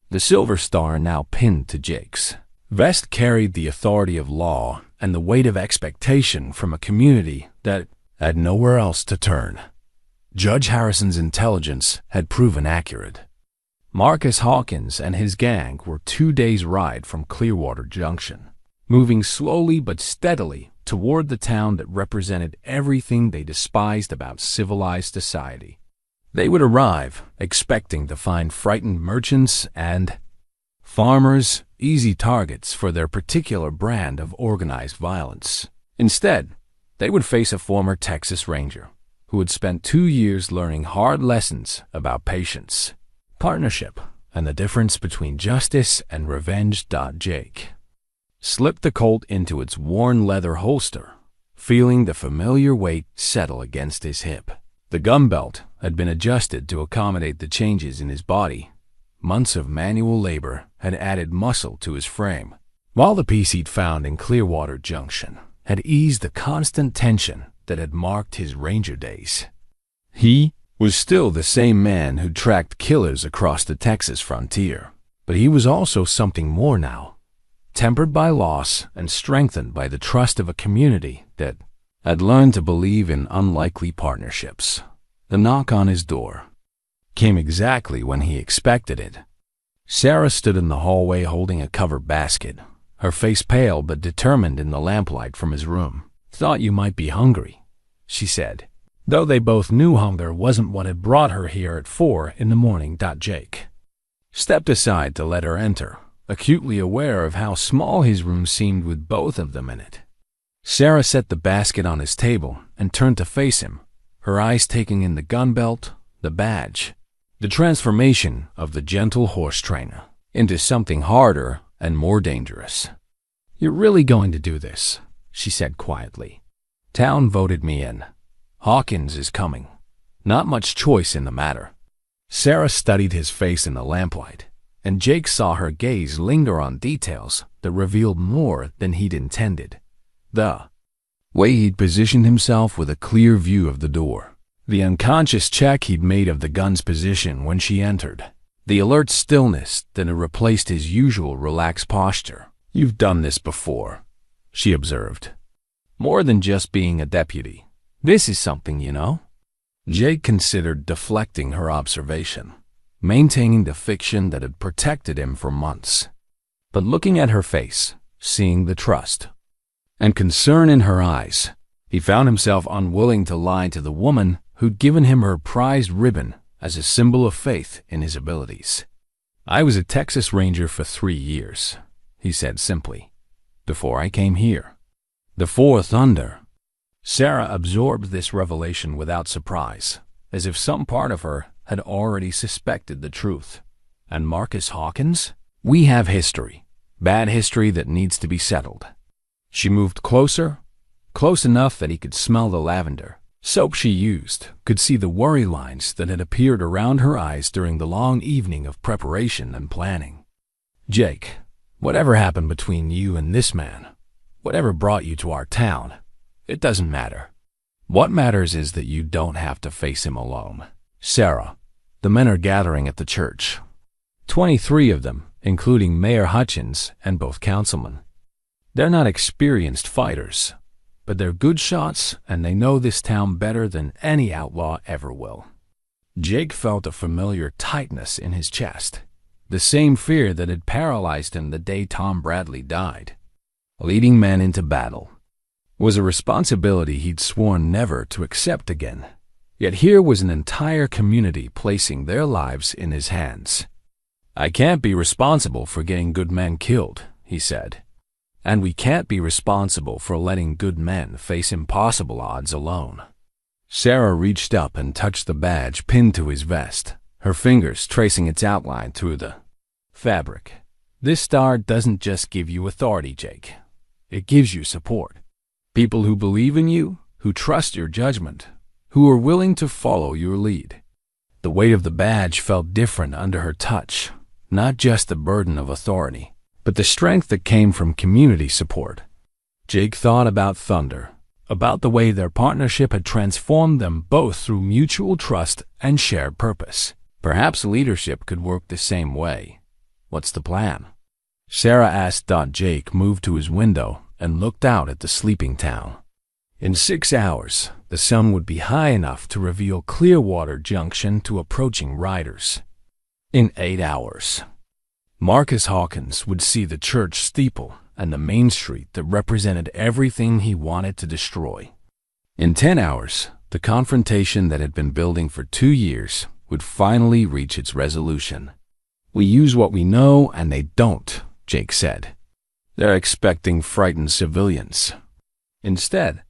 The silver star now pinned to Jake's vest carried the authority of law and the weight of expectation from a community that had nowhere else to turn. Judge Harrison's intelligence had proven accurate. Marcus Hawkins and his gang were 2 days' ride from Clearwater Junction, moving slowly but steadily toward the town that represented everything they despised about civilized society. They would arrive expecting to find frightened merchants and farmers, easy targets for their particular brand of organized violence. Instead, they would face a former Texas Ranger, who had spent 2 years learning hard lessons about patience, partnership, and the difference between justice and revenge. Jake slipped the Colt into its worn leather holster, feeling the familiar weight settle against his hip. The gun belt had been adjusted to accommodate the changes in his body. Months of manual labor had added muscle to his frame, while the peace he'd found in Clearwater Junction had eased the constant tension that had marked his ranger days. He was still the same man who tracked killers across the Texas frontier, but he was also something more now, tempered by loss and strengthened by the trust of a community that had learned to believe in unlikely partnerships. The knock on his door came exactly when he expected it. Sarah stood in the hallway holding a covered basket, her face pale but determined in the lamplight from his room. "Thought you might be hungry," she said, though they both knew hunger wasn't what had brought her here at 4 in the morning. Jake stepped aside to let her enter, acutely aware of how small his room seemed with both of them in it. Sarah set the basket on his table and turned to face him, her eyes taking in the gun belt, the badge, the transformation of the gentle horse trainer into something harder and more dangerous. "You're really going to do this?" she said quietly. "Town voted me in. Hawkins is coming. Not much choice in the matter." Sarah studied his face in the lamplight, and Jake saw her gaze linger on details that revealed more than he'd intended. The way he'd positioned himself with a clear view of the door, the unconscious check he'd made of the gun's position when she entered, the alert stillness that had replaced his usual relaxed posture. "You've done this before," she observed. "More than just being a deputy. This is something, you know." Jake considered deflecting her observation, maintaining the fiction that had protected him for months. But looking at her face, seeing the trust and concern in her eyes, he found himself unwilling to lie to the woman who'd given him her prized ribbon as a symbol of faith in his abilities. "I was a Texas Ranger for 3 years," he said simply, "before I came here. The 4th under." Sarah absorbed this revelation without surprise, as if some part of her had already suspected the truth. "And Marcus Hawkins? We have history, bad history that needs to be settled." She moved closer, close enough that he could smell the lavender soap she used, could see the worry lines that had appeared around her eyes during the long evening of preparation and planning. "Jake, whatever happened between you and this man, whatever brought you to our town, it doesn't matter. What matters is that you don't have to face him alone." "Sarah, the men are gathering at the church. 23 of them, including Mayor Hutchins and both councilmen. They're not experienced fighters, but they're good shots and they know this town better than any outlaw ever will." Jake felt a familiar tightness in his chest, the same fear that had paralyzed him the day Tom Bradley died. Leading men into battle was a responsibility he'd sworn never to accept again. Yet here was an entire community placing their lives in his hands. "I can't be responsible for getting good men killed," he said. "And we can't be responsible for letting good men face impossible odds alone." Sarah reached up and touched the badge pinned to his vest, her fingers tracing its outline through the fabric. "This star doesn't just give you authority, Jake. It gives you support. People who believe in you, who trust your judgment, who are willing to follow your lead." The weight of the badge felt different under her touch, not just the burden of authority, but the strength that came from community support. Jake thought about Thunder, about the way their partnership had transformed them both through mutual trust and shared purpose. Perhaps leadership could work the same way. "What's the plan?" Sarah asked. Jake moved to his window and looked out at the sleeping town. In 6 hours, the sun would be high enough to reveal Clearwater Junction to approaching riders. In 8 hours, Marcus Hawkins would see the church steeple and the main street that represented everything he wanted to destroy. In 10 hours, the confrontation that had been building for 2 years would finally reach its resolution. "We use what we know and they don't," Jake said. "They're expecting frightened civilians. Instead,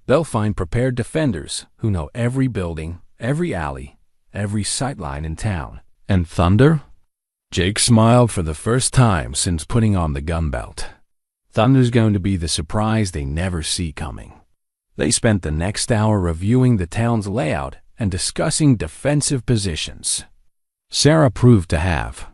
They'll find prepared defenders who know every building, every alley, every sightline in town. And Thunder? Jake smiled for the first time since putting on the gun belt. Thunder's going to be the surprise they never see coming. They spent the next hour reviewing the town's layout and discussing defensive positions. Sarah proved to have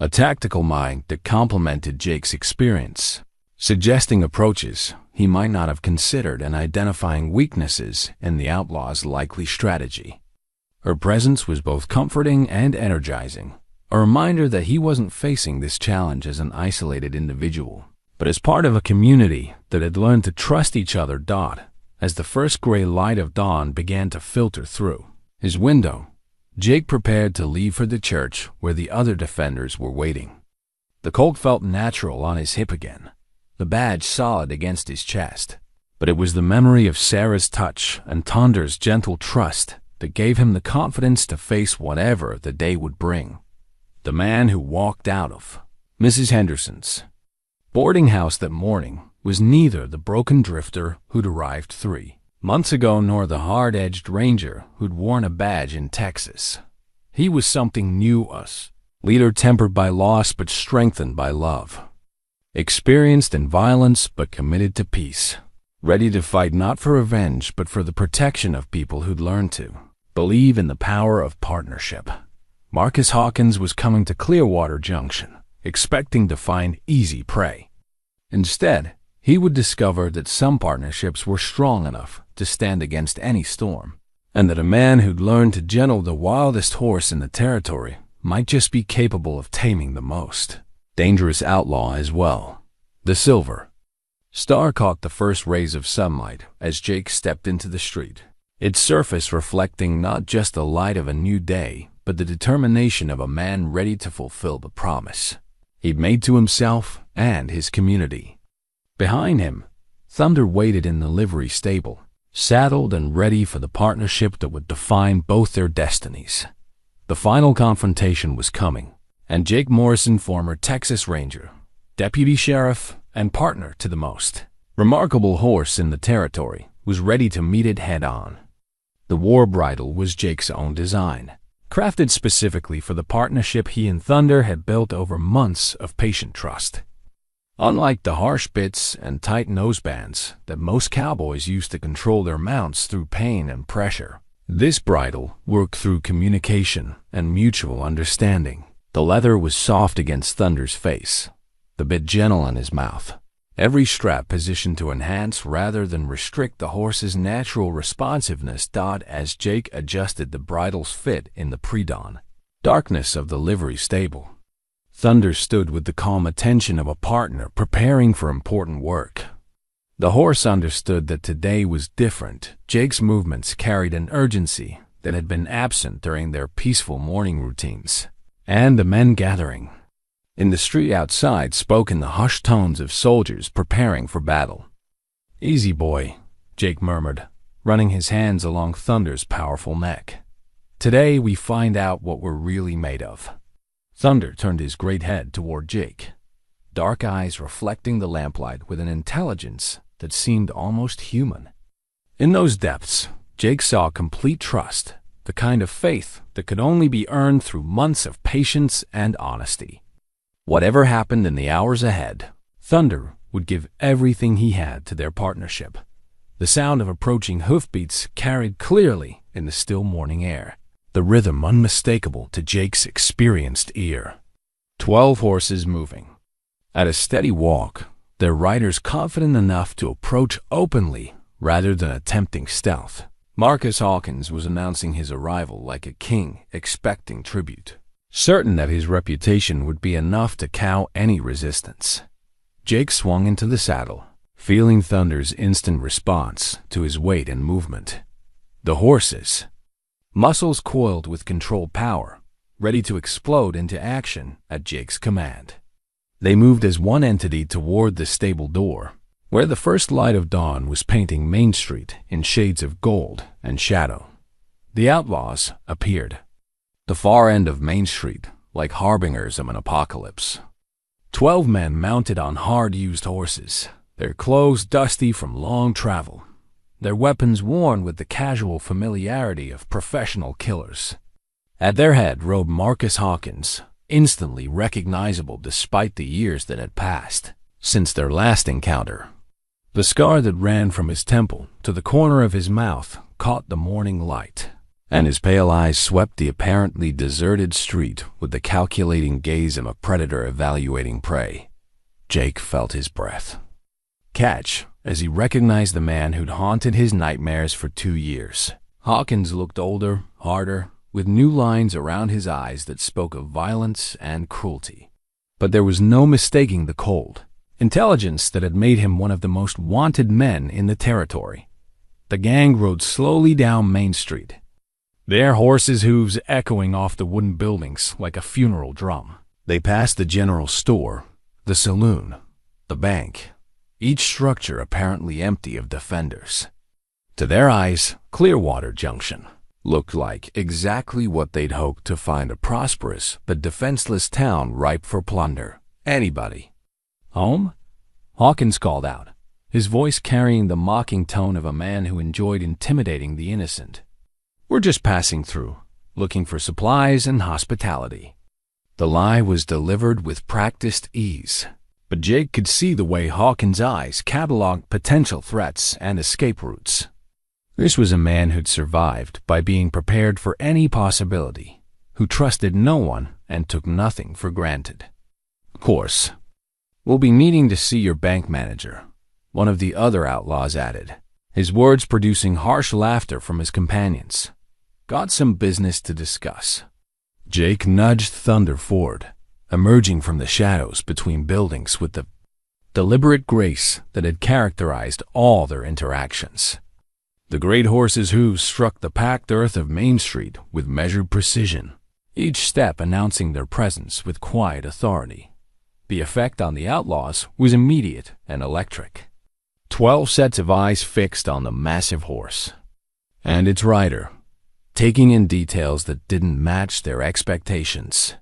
a tactical mind that complemented Jake's experience, suggesting approaches he might not have considered and identifying weaknesses in the outlaw's likely strategy. Her presence was both comforting and energizing, a reminder that he wasn't facing this challenge as an isolated individual, but as part of a community that had learned to trust each other. As the first gray light of dawn began to filter through his window, Jake prepared to leave for the church where the other defenders were waiting. The Colt felt natural on his hip again, the badge solid against his chest, but it was the memory of Sarah's touch and Thunder's gentle trust that gave him the confidence to face whatever the day would bring. The man who walked out of Mrs. Henderson's boarding house that morning was neither the broken drifter who'd arrived 3 months ago nor the hard-edged ranger who'd worn a badge in Texas. He was something new, a leader tempered by loss but strengthened by love, experienced in violence but committed to peace, ready to fight not for revenge but for the protection of people who'd learned to believe in the power of partnership. Marcus Hawkins was coming to Clearwater Junction, expecting to find easy prey. Instead, he would discover that some partnerships were strong enough to stand against any storm, and that a man who'd learned to gentle the wildest horse in the territory might just be capable of taming the most dangerous outlaw as well. The Silver Star caught the first rays of sunlight as Jake stepped into the street, its surface reflecting not just the light of a new day, but the determination of a man ready to fulfill the promise he'd made to himself and his community. Behind him, Thunder waited in the livery stable, saddled and ready for the partnership that would define both their destinies. The final confrontation was coming, and Jake Morrison, former Texas Ranger, deputy sheriff, and partner to the most remarkable horse in the territory, was ready to meet it head-on. The war bridle was Jake's own design, crafted specifically for the partnership he and Thunder had built over months of patient trust. Unlike the harsh bits and tight nosebands that most cowboys used to control their mounts through pain and pressure, this bridle worked through communication and mutual understanding. The leather was soft against Thunder's face, the bit gentle in his mouth, every strap positioned to enhance rather than restrict the horse's natural responsiveness. As Jake adjusted the bridle's fit in the pre-dawn darkness of the livery stable, Thunder stood with the calm attention of a partner preparing for important work. The horse understood that today was different. Jake's movements carried an urgency that had been absent during their peaceful morning routines, and the men gathering in the street outside spoke in the hushed tones of soldiers preparing for battle. "Easy, boy," Jake murmured, running his hands along Thunder's powerful neck. "Today we find out what we're really made of." Thunder turned his great head toward Jake, dark eyes reflecting the lamplight with an intelligence that seemed almost human. In those depths, Jake saw complete trust, the kind of faith that could only be earned through months of patience and honesty. Whatever happened in the hours ahead, Thunder would give everything he had to their partnership. The sound of approaching hoofbeats carried clearly in the still morning air, the rhythm unmistakable to Jake's experienced ear. 12 horses moving at a steady walk, their riders confident enough to approach openly rather than attempting stealth. Marcus Hawkins was announcing his arrival like a king expecting tribute, certain that his reputation would be enough to cow any resistance. Jake swung into the saddle, feeling Thunder's instant response to his weight and movement. The horses, muscles coiled with controlled power, ready to explode into action at Jake's command. They moved as one entity toward the stable door, where the first light of dawn was painting Main Street in shades of gold and shadow. The outlaws appeared, the far end of Main Street, like harbingers of an apocalypse. 12 men mounted on hard-used horses, their clothes dusty from long travel. their weapons worn with the casual familiarity of professional killers. At their head rode Marcus Hawkins, instantly recognizable despite the years that had passed since their last encounter. The scar that ran from his temple to the corner of his mouth caught the morning light, and his pale eyes swept the apparently deserted street with the calculating gaze of a predator evaluating prey. Jake felt his breath catch as he recognized the man who'd haunted his nightmares for 2 years. Hawkins looked older, harder, with new lines around his eyes that spoke of violence and cruelty. But there was no mistaking the cold intelligence that had made him one of the most wanted men in the territory. The gang rode slowly down Main Street, their horses' hooves echoing off the wooden buildings like a funeral drum. They passed the general store, the saloon, the bank, each structure apparently empty of defenders. To their eyes, Clearwater Junction looked like exactly what they'd hoped to find: a prosperous but defenseless town ripe for plunder. Anybody. "Home?" Hawkins called out, his voice carrying the mocking tone of a man who enjoyed intimidating the innocent. "We're just passing through, looking for supplies and hospitality." The lie was delivered with practiced ease, but Jake could see the way Hawkins' eyes cataloged potential threats and escape routes. This was a man who'd survived by being prepared for any possibility, who trusted no one and took nothing for granted. "Of course, we'll be needing to see your bank manager," one of the other outlaws added, his words producing harsh laughter from his companions. "Got some business to discuss." Jake nudged Thunder forward, emerging from the shadows between buildings with the deliberate grace that had characterized all their interactions. The great horse's hooves struck the packed earth of Main Street with measured precision, each step announcing their presence with quiet authority. The effect on the outlaws was immediate and electric. 12 sets of eyes fixed on the massive horse and its rider, taking in details that didn't match their expectations.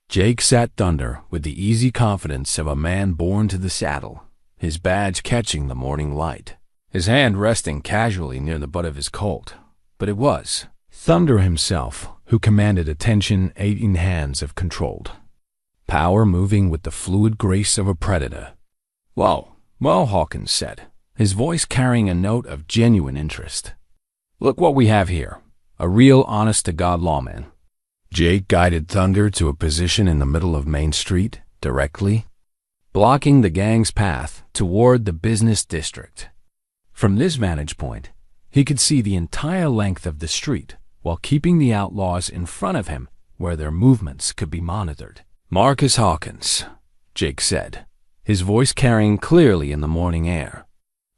Jake sat Thunder with the easy confidence of a man born to the saddle, his badge catching the morning light, his hand resting casually near the butt of his Colt. But it was Thunder himself who commanded attention 18 hands of controlled power, moving with the fluid grace of a predator. "Well, Hawkins said, his voice carrying a note of genuine interest. "Look what we have here. A real honest-to-God lawman." Jake guided Thunder to a position in the middle of Main Street, directly blocking the gang's path toward the business district. From this vantage point, he could see the entire length of the street while keeping the outlaws in front of him where their movements could be monitored. "Marcus Hawkins," Jake said, his voice carrying clearly in the morning air.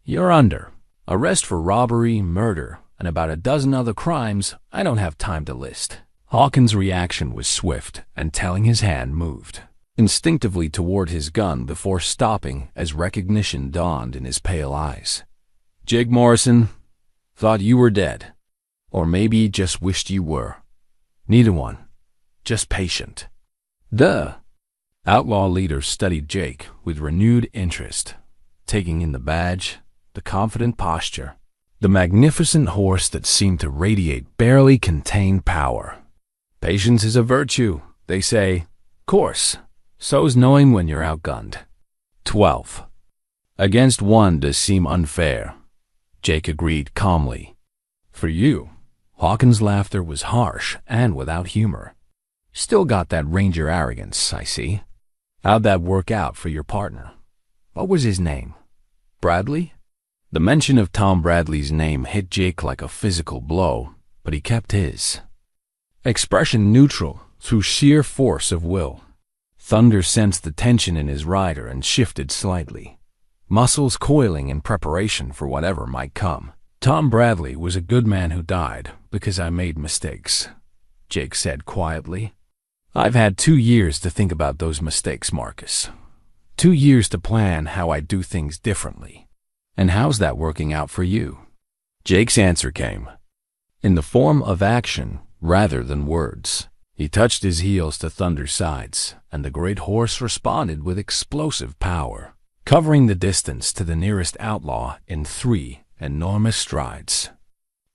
"You're under arrest for robbery, murder, and about a dozen other crimes I don't have time to list." Hawkins' reaction was swift and telling. His hand moved instinctively toward his gun before stopping as recognition dawned in his pale eyes. "Jake Morrison, thought you were dead. Or maybe just wished you were. Neither one. Just patient." The outlaw leader studied Jake with renewed interest, taking in the badge, the confident posture, the magnificent horse that seemed to radiate barely contained power. "Patience is a virtue, they say. Course, so's knowing when you're outgunned. 12 against 1 does seem unfair," Jake agreed calmly. "For you." Hawkins' laughter was harsh and without humor. "Still got that ranger arrogance, I see. How'd that work out for your partner? What was his name? Bradley?" The mention of Tom Bradley's name hit Jake like a physical blow, but he kept his expression neutral through sheer force of will. Thunder sensed the tension in his rider and shifted slightly, muscles coiling in preparation for whatever might come. "Tom Bradley was a good man who died because I made mistakes," Jake said quietly. "I've had 2 years to think about those mistakes, Marcus. 2 years to plan how I do things differently. And how's that working out for you?" Jake's answer came in the form of action rather than words. He touched his heels to Thunder's sides, and the great horse responded with explosive power, covering the distance to the nearest outlaw in 3 enormous strides.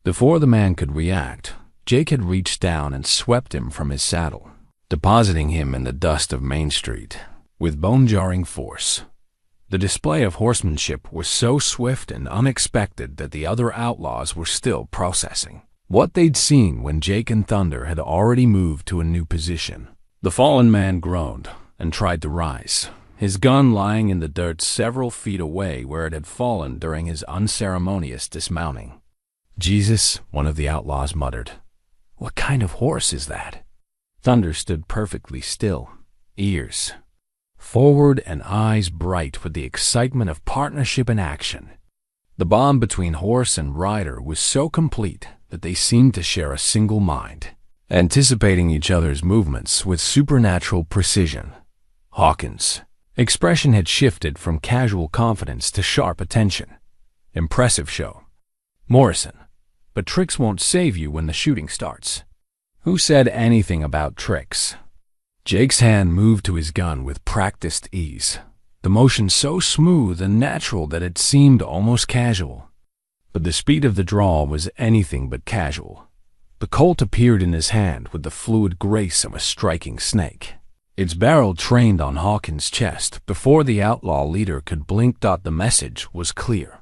Before the man could react, Jake had reached down and swept him from his saddle, depositing him in the dust of Main Street with bone-jarring force. The display of horsemanship was so swift and unexpected that the other outlaws were still processing what they'd seen when Jake and Thunder had already moved to a new position. The fallen man groaned and tried to rise, his gun lying in the dirt several feet away where it had fallen during his unceremonious dismounting. "Jesus," one of the outlaws muttered. "What kind of horse is that?" Thunder stood perfectly still, ears forward and eyes bright with the excitement of partnership and action. The bond between horse and rider was so complete that they seemed to share a single mind, anticipating each other's movements with supernatural precision. Hawkins' expression had shifted from casual confidence to sharp attention. "Impressive show, Morrison, but tricks won't save you when the shooting starts." "Who said anything about tricks?" Jake's hand moved to his gun with practiced ease, the motion so smooth and natural that it seemed almost casual. But the speed of the draw was anything but casual. The Colt appeared in his hand with the fluid grace of a striking snake, its barrel trained on Hawkins' chest before the outlaw leader could blink. The message was clear.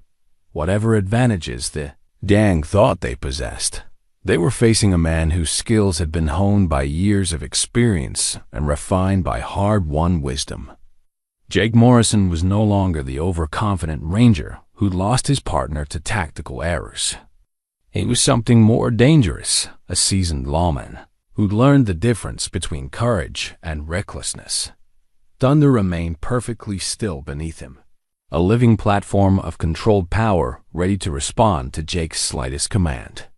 Whatever advantages the gang thought they possessed, they were facing a man whose skills had been honed by years of experience and refined by hard-won wisdom. Jake Morrison was no longer the overconfident ranger who'd lost his partner to tactical errors. He was something more dangerous, a seasoned lawman who'd learned the difference between courage and recklessness. Thunder remained perfectly still beneath him, a living platform of controlled power ready to respond to Jake's slightest command.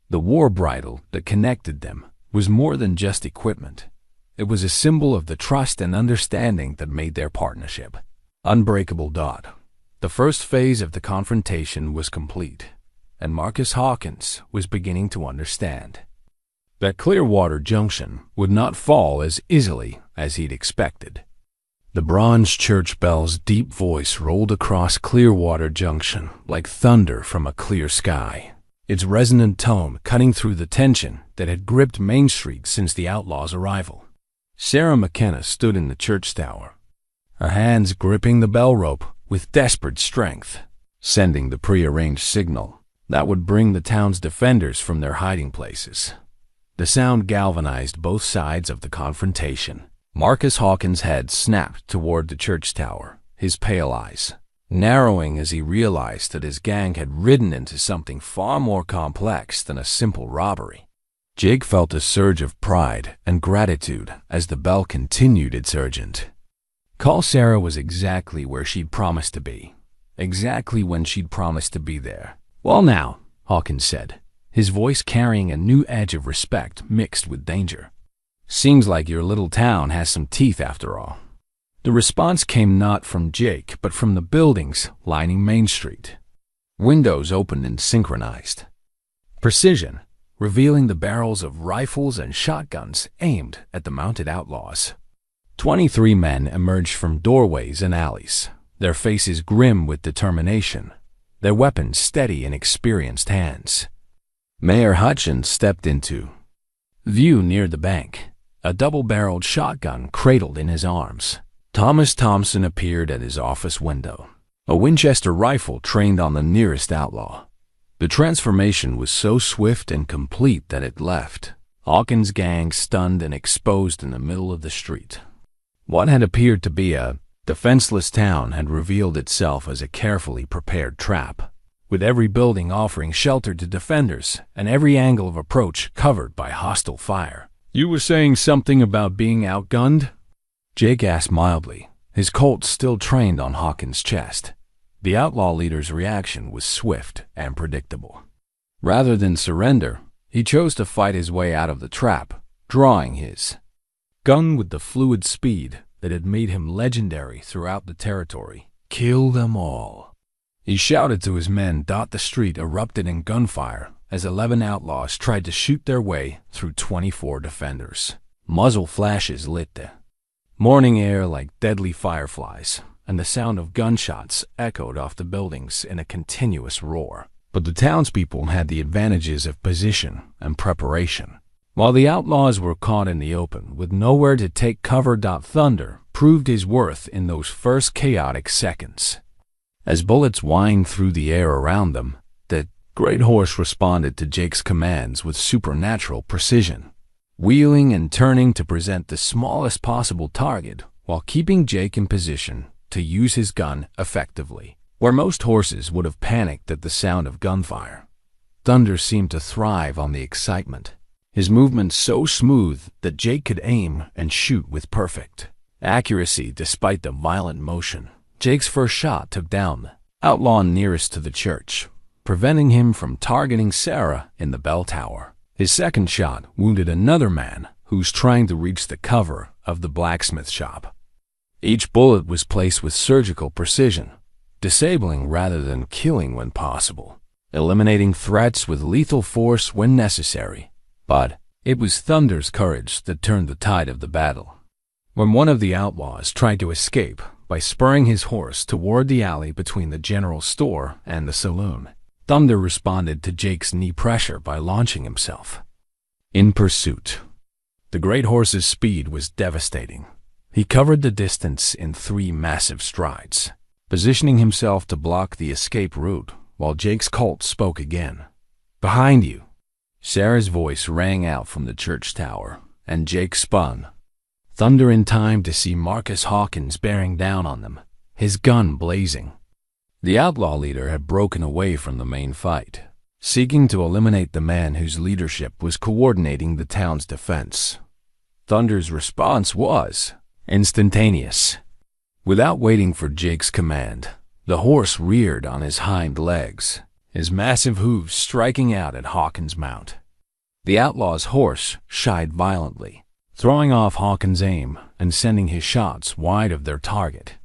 The war bridle that connected them was more than just equipment. It was a symbol of the trust and understanding that made their partnership unbreakable. The first phase of the confrontation was complete, and Marcus Hawkins was beginning to understand that Clearwater Junction would not fall as easily as he'd expected. The bronze church bell's deep voice rolled across Clearwater Junction like thunder from a clear sky, its resonant tone cutting through the tension that had gripped Main Street since the outlaws' arrival. Sarah McKenna stood in the church tower, her hands gripping the bell rope with desperate strength, sending the prearranged signal that would bring the town's defenders from their hiding places. The sound galvanized both sides of the confrontation. Marcus Hawkins' head snapped toward the church tower, his pale eyes narrowing as he realized that his gang had ridden into something far more complex than a simple robbery. Jake felt a surge of pride and gratitude as the bell continued its urgent call. Sarah was exactly where she'd promised to be, exactly when she'd promised to be there. "Well now," Hawkins said, his voice carrying a new edge of respect mixed with danger. "Seems like your little town has some teeth after all." The response came not from Jake, but from the buildings lining Main Street. Windows opened and synchronized precision, revealing the barrels of rifles and shotguns aimed at the mounted outlaws. 23 men emerged from doorways and alleys, their faces grim with determination, their weapons steady in experienced hands. Mayor Hutchins stepped into view near the bank, a double-barreled shotgun cradled in his arms. Thomas Thompson appeared at his office window, a Winchester rifle trained on the nearest outlaw. The transformation was so swift and complete that it left Hawkins' gang stunned and exposed in the middle of the street. What had appeared to be a defenseless town had revealed itself as a carefully prepared trap, with every building offering shelter to defenders and every angle of approach covered by hostile fire. "You were saying something about being outgunned?" Jake asked mildly, his Colt still trained on Hawkins' chest. The outlaw leader's reaction was swift and predictable. Rather than surrender, he chose to fight his way out of the trap, drawing his gun with the fluid speed that had made him legendary throughout the territory. "Kill them all," he shouted to his men. The street erupted in gunfire as 11 outlaws tried to shoot their way through 24 defenders. Muzzle flashes lit the morning air like deadly fireflies, and the sound of gunshots echoed off the buildings in a continuous roar. But the townspeople had the advantages of position and preparation. While the outlaws were caught in the open with nowhere to take cover, Thunder proved his worth in those first chaotic seconds. As bullets whined through the air around them, the great horse responded to Jake's commands with supernatural precision, wheeling and turning to present the smallest possible target while keeping Jake in position to use his gun effectively. Where most horses would have panicked at the sound of gunfire, Thunder seemed to thrive on the excitement, his movements so smooth that Jake could aim and shoot with perfect accuracy despite the violent motion. Jake's first shot took down the outlaw nearest to the church, preventing him from targeting Sarah in the bell tower. His second shot wounded another man who was trying to reach the cover of the blacksmith shop. Each bullet was placed with surgical precision, disabling rather than killing when possible, eliminating threats with lethal force when necessary. But it was Thunder's courage that turned the tide of the battle. When one of the outlaws tried to escape by spurring his horse toward the alley between the general store and the saloon, Thunder responded to Jake's knee pressure by launching himself in pursuit. The great horse's speed was devastating. He covered the distance in 3 massive strides, positioning himself to block the escape route while Jake's colt spoke again. "Behind you!" Sarah's voice rang out from the church tower, and Jake spun. Thunder in time to see Marcus Hawkins bearing down on them, his gun blazing. The outlaw leader had broken away from the main fight, seeking to eliminate the man whose leadership was coordinating the town's defense. Thunder's response was instantaneous. Without waiting for Jake's command, the horse reared on his hind legs, his massive hooves striking out at Hawkins' mount. The outlaw's horse shied violently, throwing off Hawkins' aim and sending his shots wide of their target.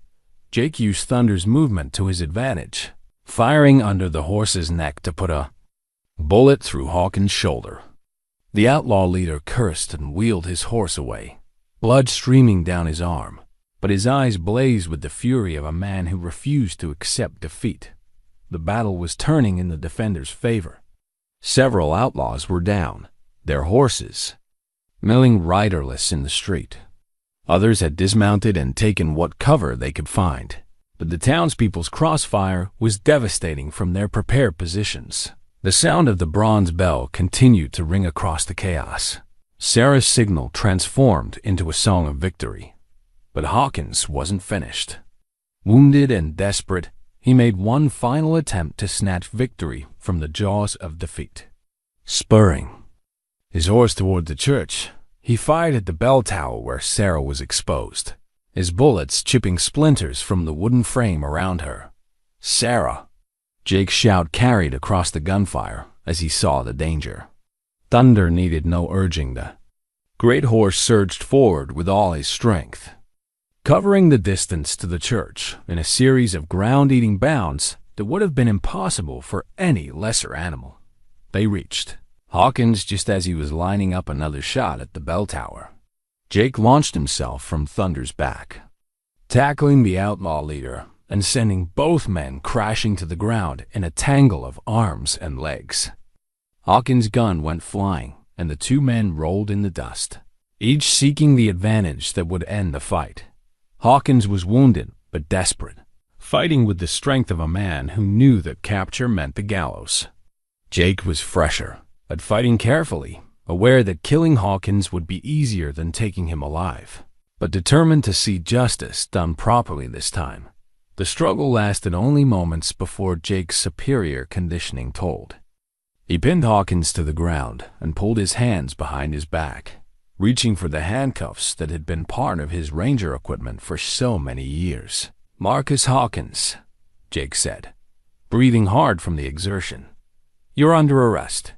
Jake used Thunder's movement to his advantage, firing under the horse's neck to put a bullet through Hawkins' shoulder. The outlaw leader cursed and wheeled his horse away, blood streaming down his arm, but his eyes blazed with the fury of a man who refused to accept defeat. The battle was turning in the defenders' favor. Several outlaws were down, their horses milling riderless in the street. Others had dismounted and taken what cover they could find, but the townspeople's crossfire was devastating from their prepared positions. The sound of the bronze bell continued to ring across the chaos. Sarah's signal transformed into a song of victory. But Hawkins wasn't finished. Wounded and desperate, he made one final attempt to snatch victory from the jaws of defeat. Spurring his horse toward the church, he fired at the bell tower where Sarah was exposed, his bullets chipping splinters from the wooden frame around her. "Sarah!" Jake's shout carried across the gunfire as he saw the danger. Thunder needed no urging. The great horse surged forward with all his strength, covering the distance to the church in a series of ground-eating bounds that would have been impossible for any lesser animal. They reached Hawkins just as he was lining up another shot at the bell tower. Jake launched himself from Thunder's back, tackling the outlaw leader and sending both men crashing to the ground in a tangle of arms and legs. Hawkins' gun went flying, and the 2 men rolled in the dust, each seeking the advantage that would end the fight. Hawkins was wounded but desperate, fighting with the strength of a man who knew that capture meant the gallows. Jake was fresher, but fighting carefully, aware that killing Hawkins would be easier than taking him alive, but determined to see justice done properly this time. The struggle lasted only moments before Jake's superior conditioning told. He pinned Hawkins to the ground and pulled his hands behind his back, reaching for the handcuffs that had been part of his ranger equipment for so many years. "Marcus Hawkins," Jake said, breathing hard from the exertion, "you're under arrest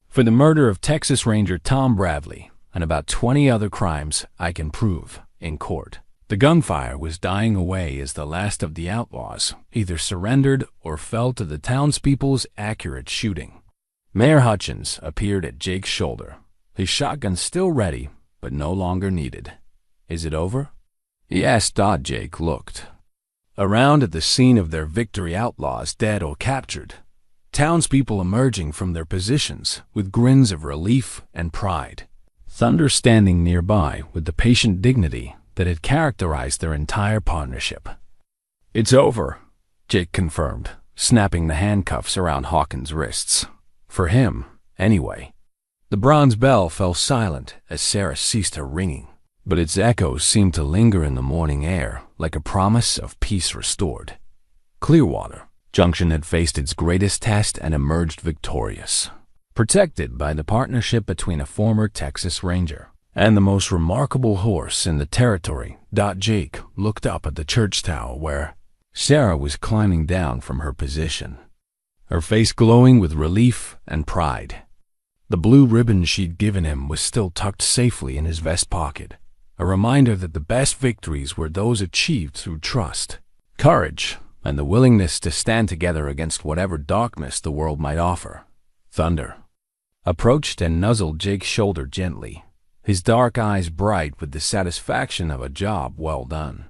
for the murder of Texas Ranger Tom Bradley and about 20 other crimes I can prove in court." The gunfire was dying away as the last of the outlaws either surrendered or fell to the townspeople's accurate shooting. Mayor Hutchins appeared at Jake's shoulder, his shotgun still ready but no longer needed. "Is it over?" he asked. Jake looked Around at the scene of their victory, outlaws dead or captured, townspeople emerging from their positions with grins of relief and pride. Thunder standing nearby with the patient dignity that had characterized their entire partnership. "It's over," Jake confirmed, snapping the handcuffs around Hawkins' wrists. For him, anyway. The bronze bell fell silent as Sarah ceased her ringing, but its echoes seemed to linger in the morning air like a promise of peace restored. Clearwater Junction had faced its greatest test and emerged victorious, protected by the partnership between a former Texas Ranger and the most remarkable horse in the territory. Jake looked up at the church tower where Sarah was climbing down from her position, her face glowing with relief and pride. The blue ribbon she'd given him was still tucked safely in his vest pocket, a reminder that the best victories were those achieved through trust, courage, and the willingness to stand together against whatever darkness the world might offer. Thunder approached and nuzzled Jake's shoulder gently, his dark eyes bright with the satisfaction of a job well done.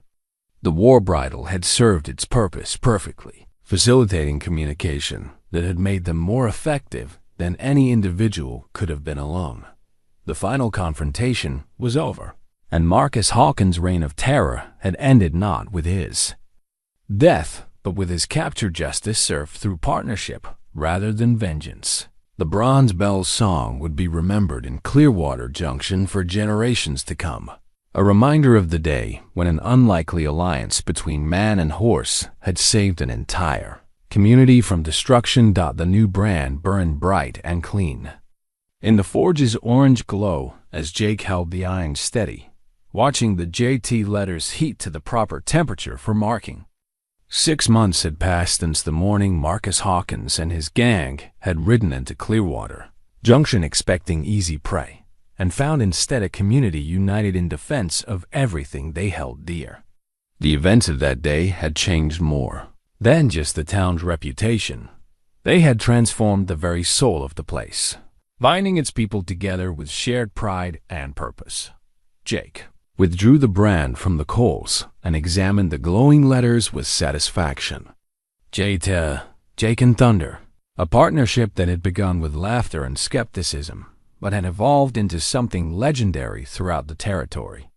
The war bridle had served its purpose perfectly, facilitating communication that had made them more effective than any individual could have been alone. The final confrontation was over, and Marcus Hawkins' reign of terror had ended not with his death, but with his capture. Justice served through partnership rather than vengeance. The Bronze Bell's song would be remembered in Clearwater Junction for generations to come, a reminder of the day when an unlikely alliance between man and horse had saved an entire community from destruction. The new brand burned bright and clean in the forge's orange glow as Jake held the iron steady, watching the JT letters heat to the proper temperature for marking. 6 months had passed since the morning Marcus Hawkins and his gang had ridden into Clearwater Junction expecting easy prey, and found instead a community united in defense of everything they held dear. The events of that day had changed more than just the town's reputation. They had transformed the very soul of the place, binding its people together with shared pride and purpose. Jake withdrew the brand from the coals and examined the glowing letters with satisfaction. Jake and Thunder, a partnership that had begun with laughter and skepticism, but had evolved into something legendary throughout the territory.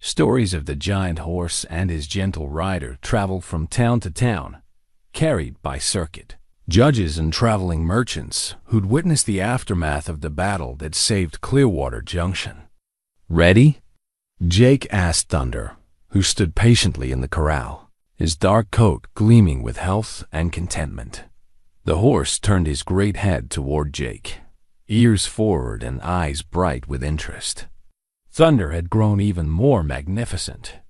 Stories of the giant horse and his gentle rider traveled from town to town, carried by circuit judges and traveling merchants who'd witnessed the aftermath of the battle that saved Clearwater Junction. "Ready?" Jake asked Thunder, who stood patiently in the corral, his dark coat gleaming with health and contentment. The horse turned his great head toward Jake, ears forward and eyes bright with interest. Thunder had grown even more magnificent.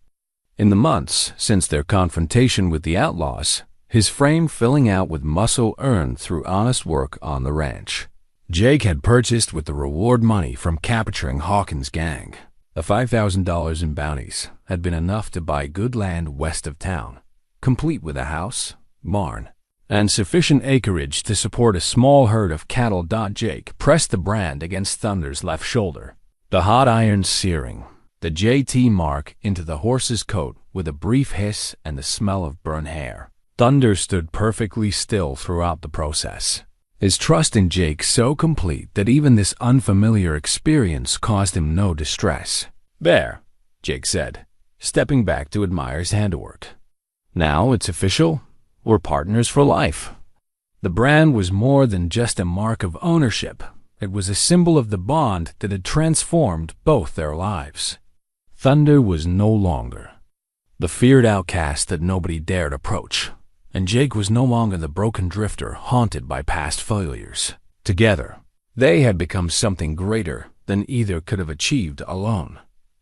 In the months since their confrontation with the outlaws, his frame filling out with muscle earned through honest work on the ranch. Jake had purchased with the reward money from capturing Hawkins' gang. The $5,000 in bounties had been enough to buy good land west of town, complete with a house, barn, and sufficient acreage to support a small herd of cattle. Jake pressed the brand against Thunder's left shoulder, the hot iron searing the JT mark into the horse's coat with a brief hiss and the smell of burnt hair. Thunder stood perfectly still throughout the process, his trust in Jake so complete that even this unfamiliar experience caused him no distress. "There," Jake said, stepping back to admire his handiwork. "Now it's official. We're partners for life." The brand was more than just a mark of ownership. It was a symbol of the bond that had transformed both their lives. Thunder was no longer the feared outcast that nobody dared approach, and Jake was no longer the broken drifter haunted by past failures. Together, they had become something greater than either could have achieved alone.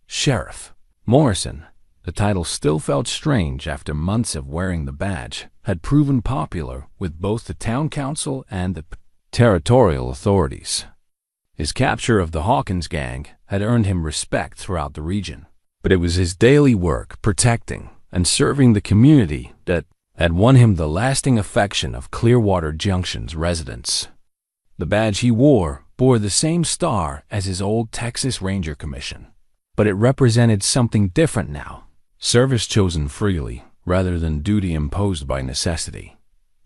Sheriff Morrison, the title still felt strange after months of wearing the badge, had proven popular with both the town council and the territorial authorities. His capture of the Hawkins gang had earned him respect throughout the region, but it was his daily work protecting and serving the community that had won him the lasting affection of Clearwater Junction's residents. The badge he wore bore the same star as his old Texas Ranger commission, but it represented something different now. Service chosen freely, rather than duty imposed by necessity.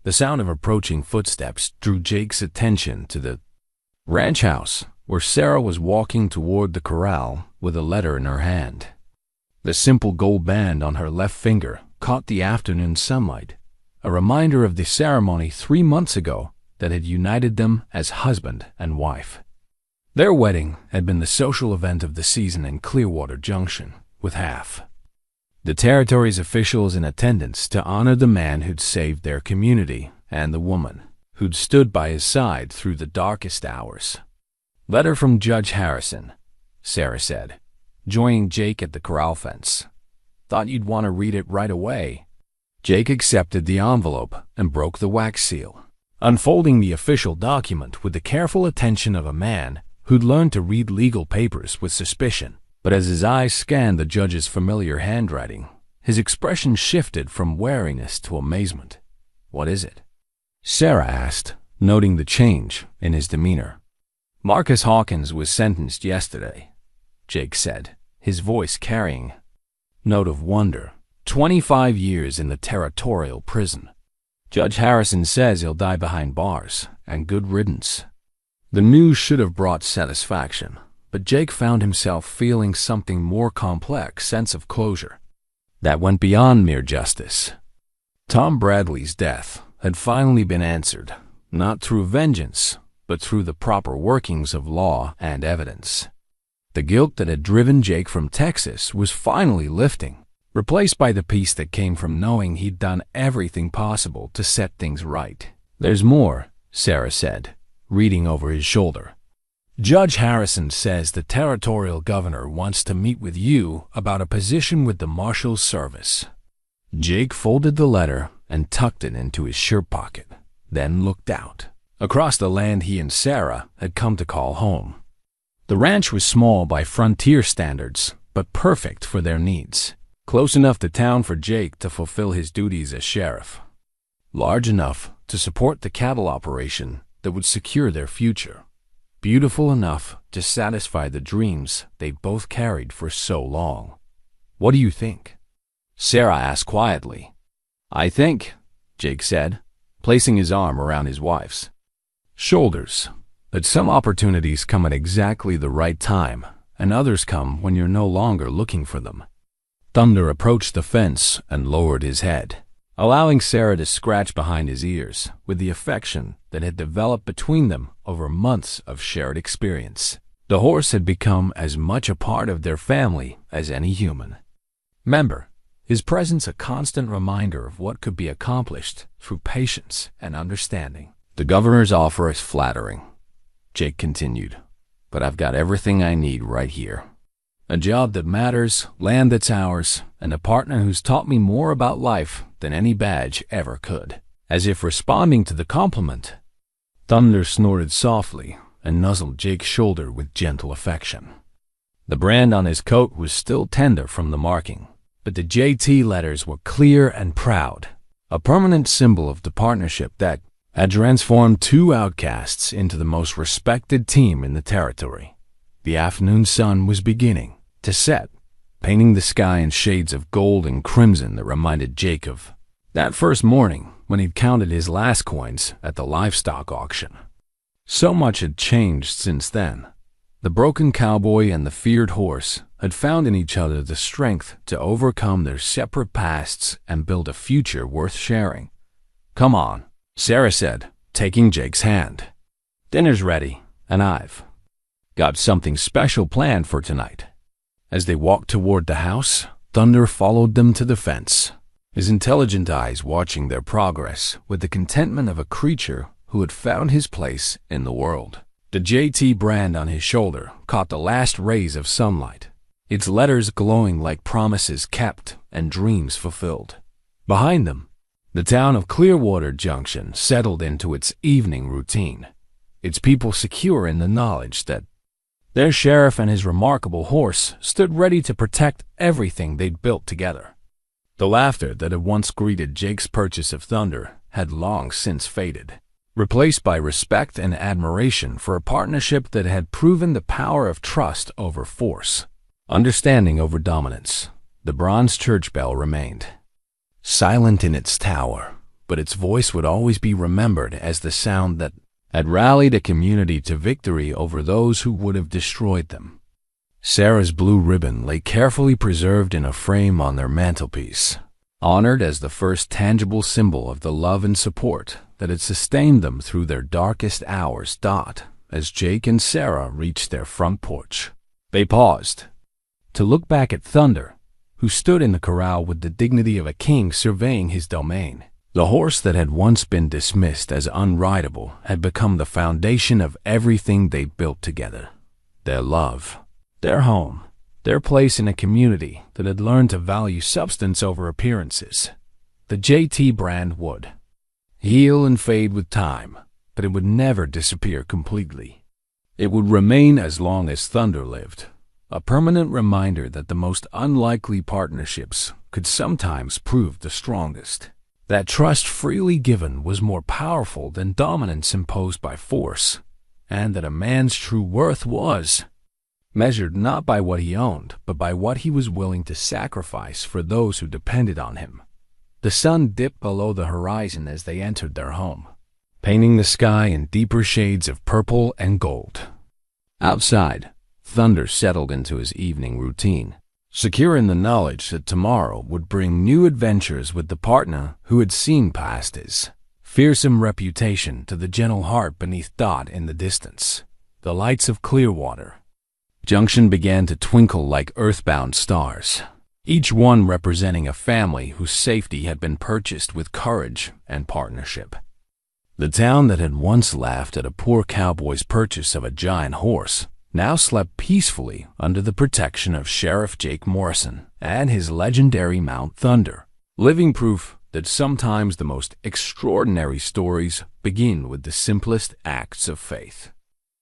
The sound of approaching footsteps drew Jake's attention to the ranch house, where Sarah was walking toward the corral with a letter in her hand. The simple gold band on her left finger caught the afternoon sunlight, a reminder of the ceremony 3 months ago that had united them as husband and wife. Their wedding had been the social event of the season in Clearwater Junction, with half the territory's officials in attendance to honor the man who'd saved their community and the woman who'd stood by his side through the darkest hours. "Letter from Judge Harrison," Sarah said, joining Jake at the corral fence. "Thought you'd want to read it right away." Jake accepted the envelope and broke the wax seal, unfolding the official document with the careful attention of a man who'd learned to read legal papers with suspicion. But as his eyes scanned the judge's familiar handwriting, his expression shifted from wariness to amazement. "What is it?" Sarah asked, noting the change in his demeanor. "Marcus Hawkins was sentenced yesterday," Jake said, his voice carrying a note of wonder. 25 years in the territorial prison. Judge Harrison says he'll die behind bars, and good riddance. The news should have brought satisfaction, but Jake found himself feeling something more complex sense of closure that went beyond mere justice. Tom Bradley's death had finally been answered, not through vengeance, but through the proper workings of law and evidence. The guilt that had driven Jake from Texas was finally lifting, replaced by the peace that came from knowing he'd done everything possible to set things right. "There's more," Sarah said, reading over his shoulder. "Judge Harrison says the territorial governor wants to meet with you about a position with the Marshal's Service." Jake folded the letter and tucked it into his shirt pocket, then looked out across the land he and Sarah had come to call home. The ranch was small by frontier standards, but perfect for their needs. Close enough to town for Jake to fulfill his duties as sheriff. Large enough to support the cattle operation that would secure their future. Beautiful enough to satisfy the dreams they both carried for so long. "What do you think?" Sarah asked quietly. "I think," Jake said, placing his arm around his wife's shoulders, "that some opportunities come at exactly the right time, and others come when you're no longer looking for them." Thunder approached the fence and lowered his head, allowing Sarah to scratch behind his ears with the affection that had developed between them over months of shared experience. The horse had become as much a part of their family as any human member, his presence a constant reminder of what could be accomplished through patience and understanding. "The governor's offer is flattering," Jake continued, "but I've got everything I need right here. A job that matters, land that's ours, and a partner who's taught me more about life than any badge ever could." As if responding to the compliment, Thunder snorted softly and nuzzled Jake's shoulder with gentle affection. The brand on his coat was still tender from the marking, but the JT letters were clear and proud, a permanent symbol of the partnership that had transformed two outcasts into the most respected team in the territory. The afternoon sun was beginning to set, painting the sky in shades of gold and crimson that reminded Jake of that first morning when he'd counted his last coins at the livestock auction. So much had changed since then. The broken cowboy and the feared horse had found in each other the strength to overcome their separate pasts and build a future worth sharing. "Come on," Sarah said, taking Jake's hand. "Dinner's ready, and I've got something special planned for tonight." As they walked toward the house, Thunder followed them to the fence, his intelligent eyes watching their progress with the contentment of a creature who had found his place in the world. The JT brand on his shoulder caught the last rays of sunlight, its letters glowing like promises kept and dreams fulfilled. Behind them, the town of Clearwater Junction settled into its evening routine, its people secure in the knowledge that their sheriff and his remarkable horse stood ready to protect everything they'd built together. The laughter that had once greeted Jake's purchase of Thunder had long since faded, replaced by respect and admiration for a partnership that had proven the power of trust over force, understanding over dominance. The bronze church bell remained silent in its tower, but its voice would always be remembered as the sound that had rallied a community to victory over those who would have destroyed them. Sarah's blue ribbon lay carefully preserved in a frame on their mantelpiece, honored as the first tangible symbol of the love and support that had sustained them through their darkest hours. As Jake and Sarah reached their front porch, they paused to look back at Thunder, who stood in the corral with the dignity of a king surveying his domain. The horse that had once been dismissed as unrideable had become the foundation of everything they built together. Their love, their home, their place in a community that had learned to value substance over appearances. The JT brand would heal and fade with time, but it would never disappear completely. It would remain as long as Thunder lived, a permanent reminder that the most unlikely partnerships could sometimes prove the strongest. That trust freely given was more powerful than dominance imposed by force, and that a man's true worth was measured not by what he owned, but by what he was willing to sacrifice for those who depended on him. The sun dipped below the horizon as they entered their home, painting the sky in deeper shades of purple and gold. Outside, Thunder settled into his evening routine, secure in the knowledge that tomorrow would bring new adventures with the partner who had seen past his fearsome reputation to the gentle heart beneath in the distance. The lights of Clearwater Junction began to twinkle like earthbound stars, each one representing a family whose safety had been purchased with courage and partnership. The town that had once laughed at a poor cowboy's purchase of a giant horse now slept peacefully under the protection of Sheriff Jake Morrison and his legendary Mount Thunder, living proof that sometimes the most extraordinary stories begin with the simplest acts of faith.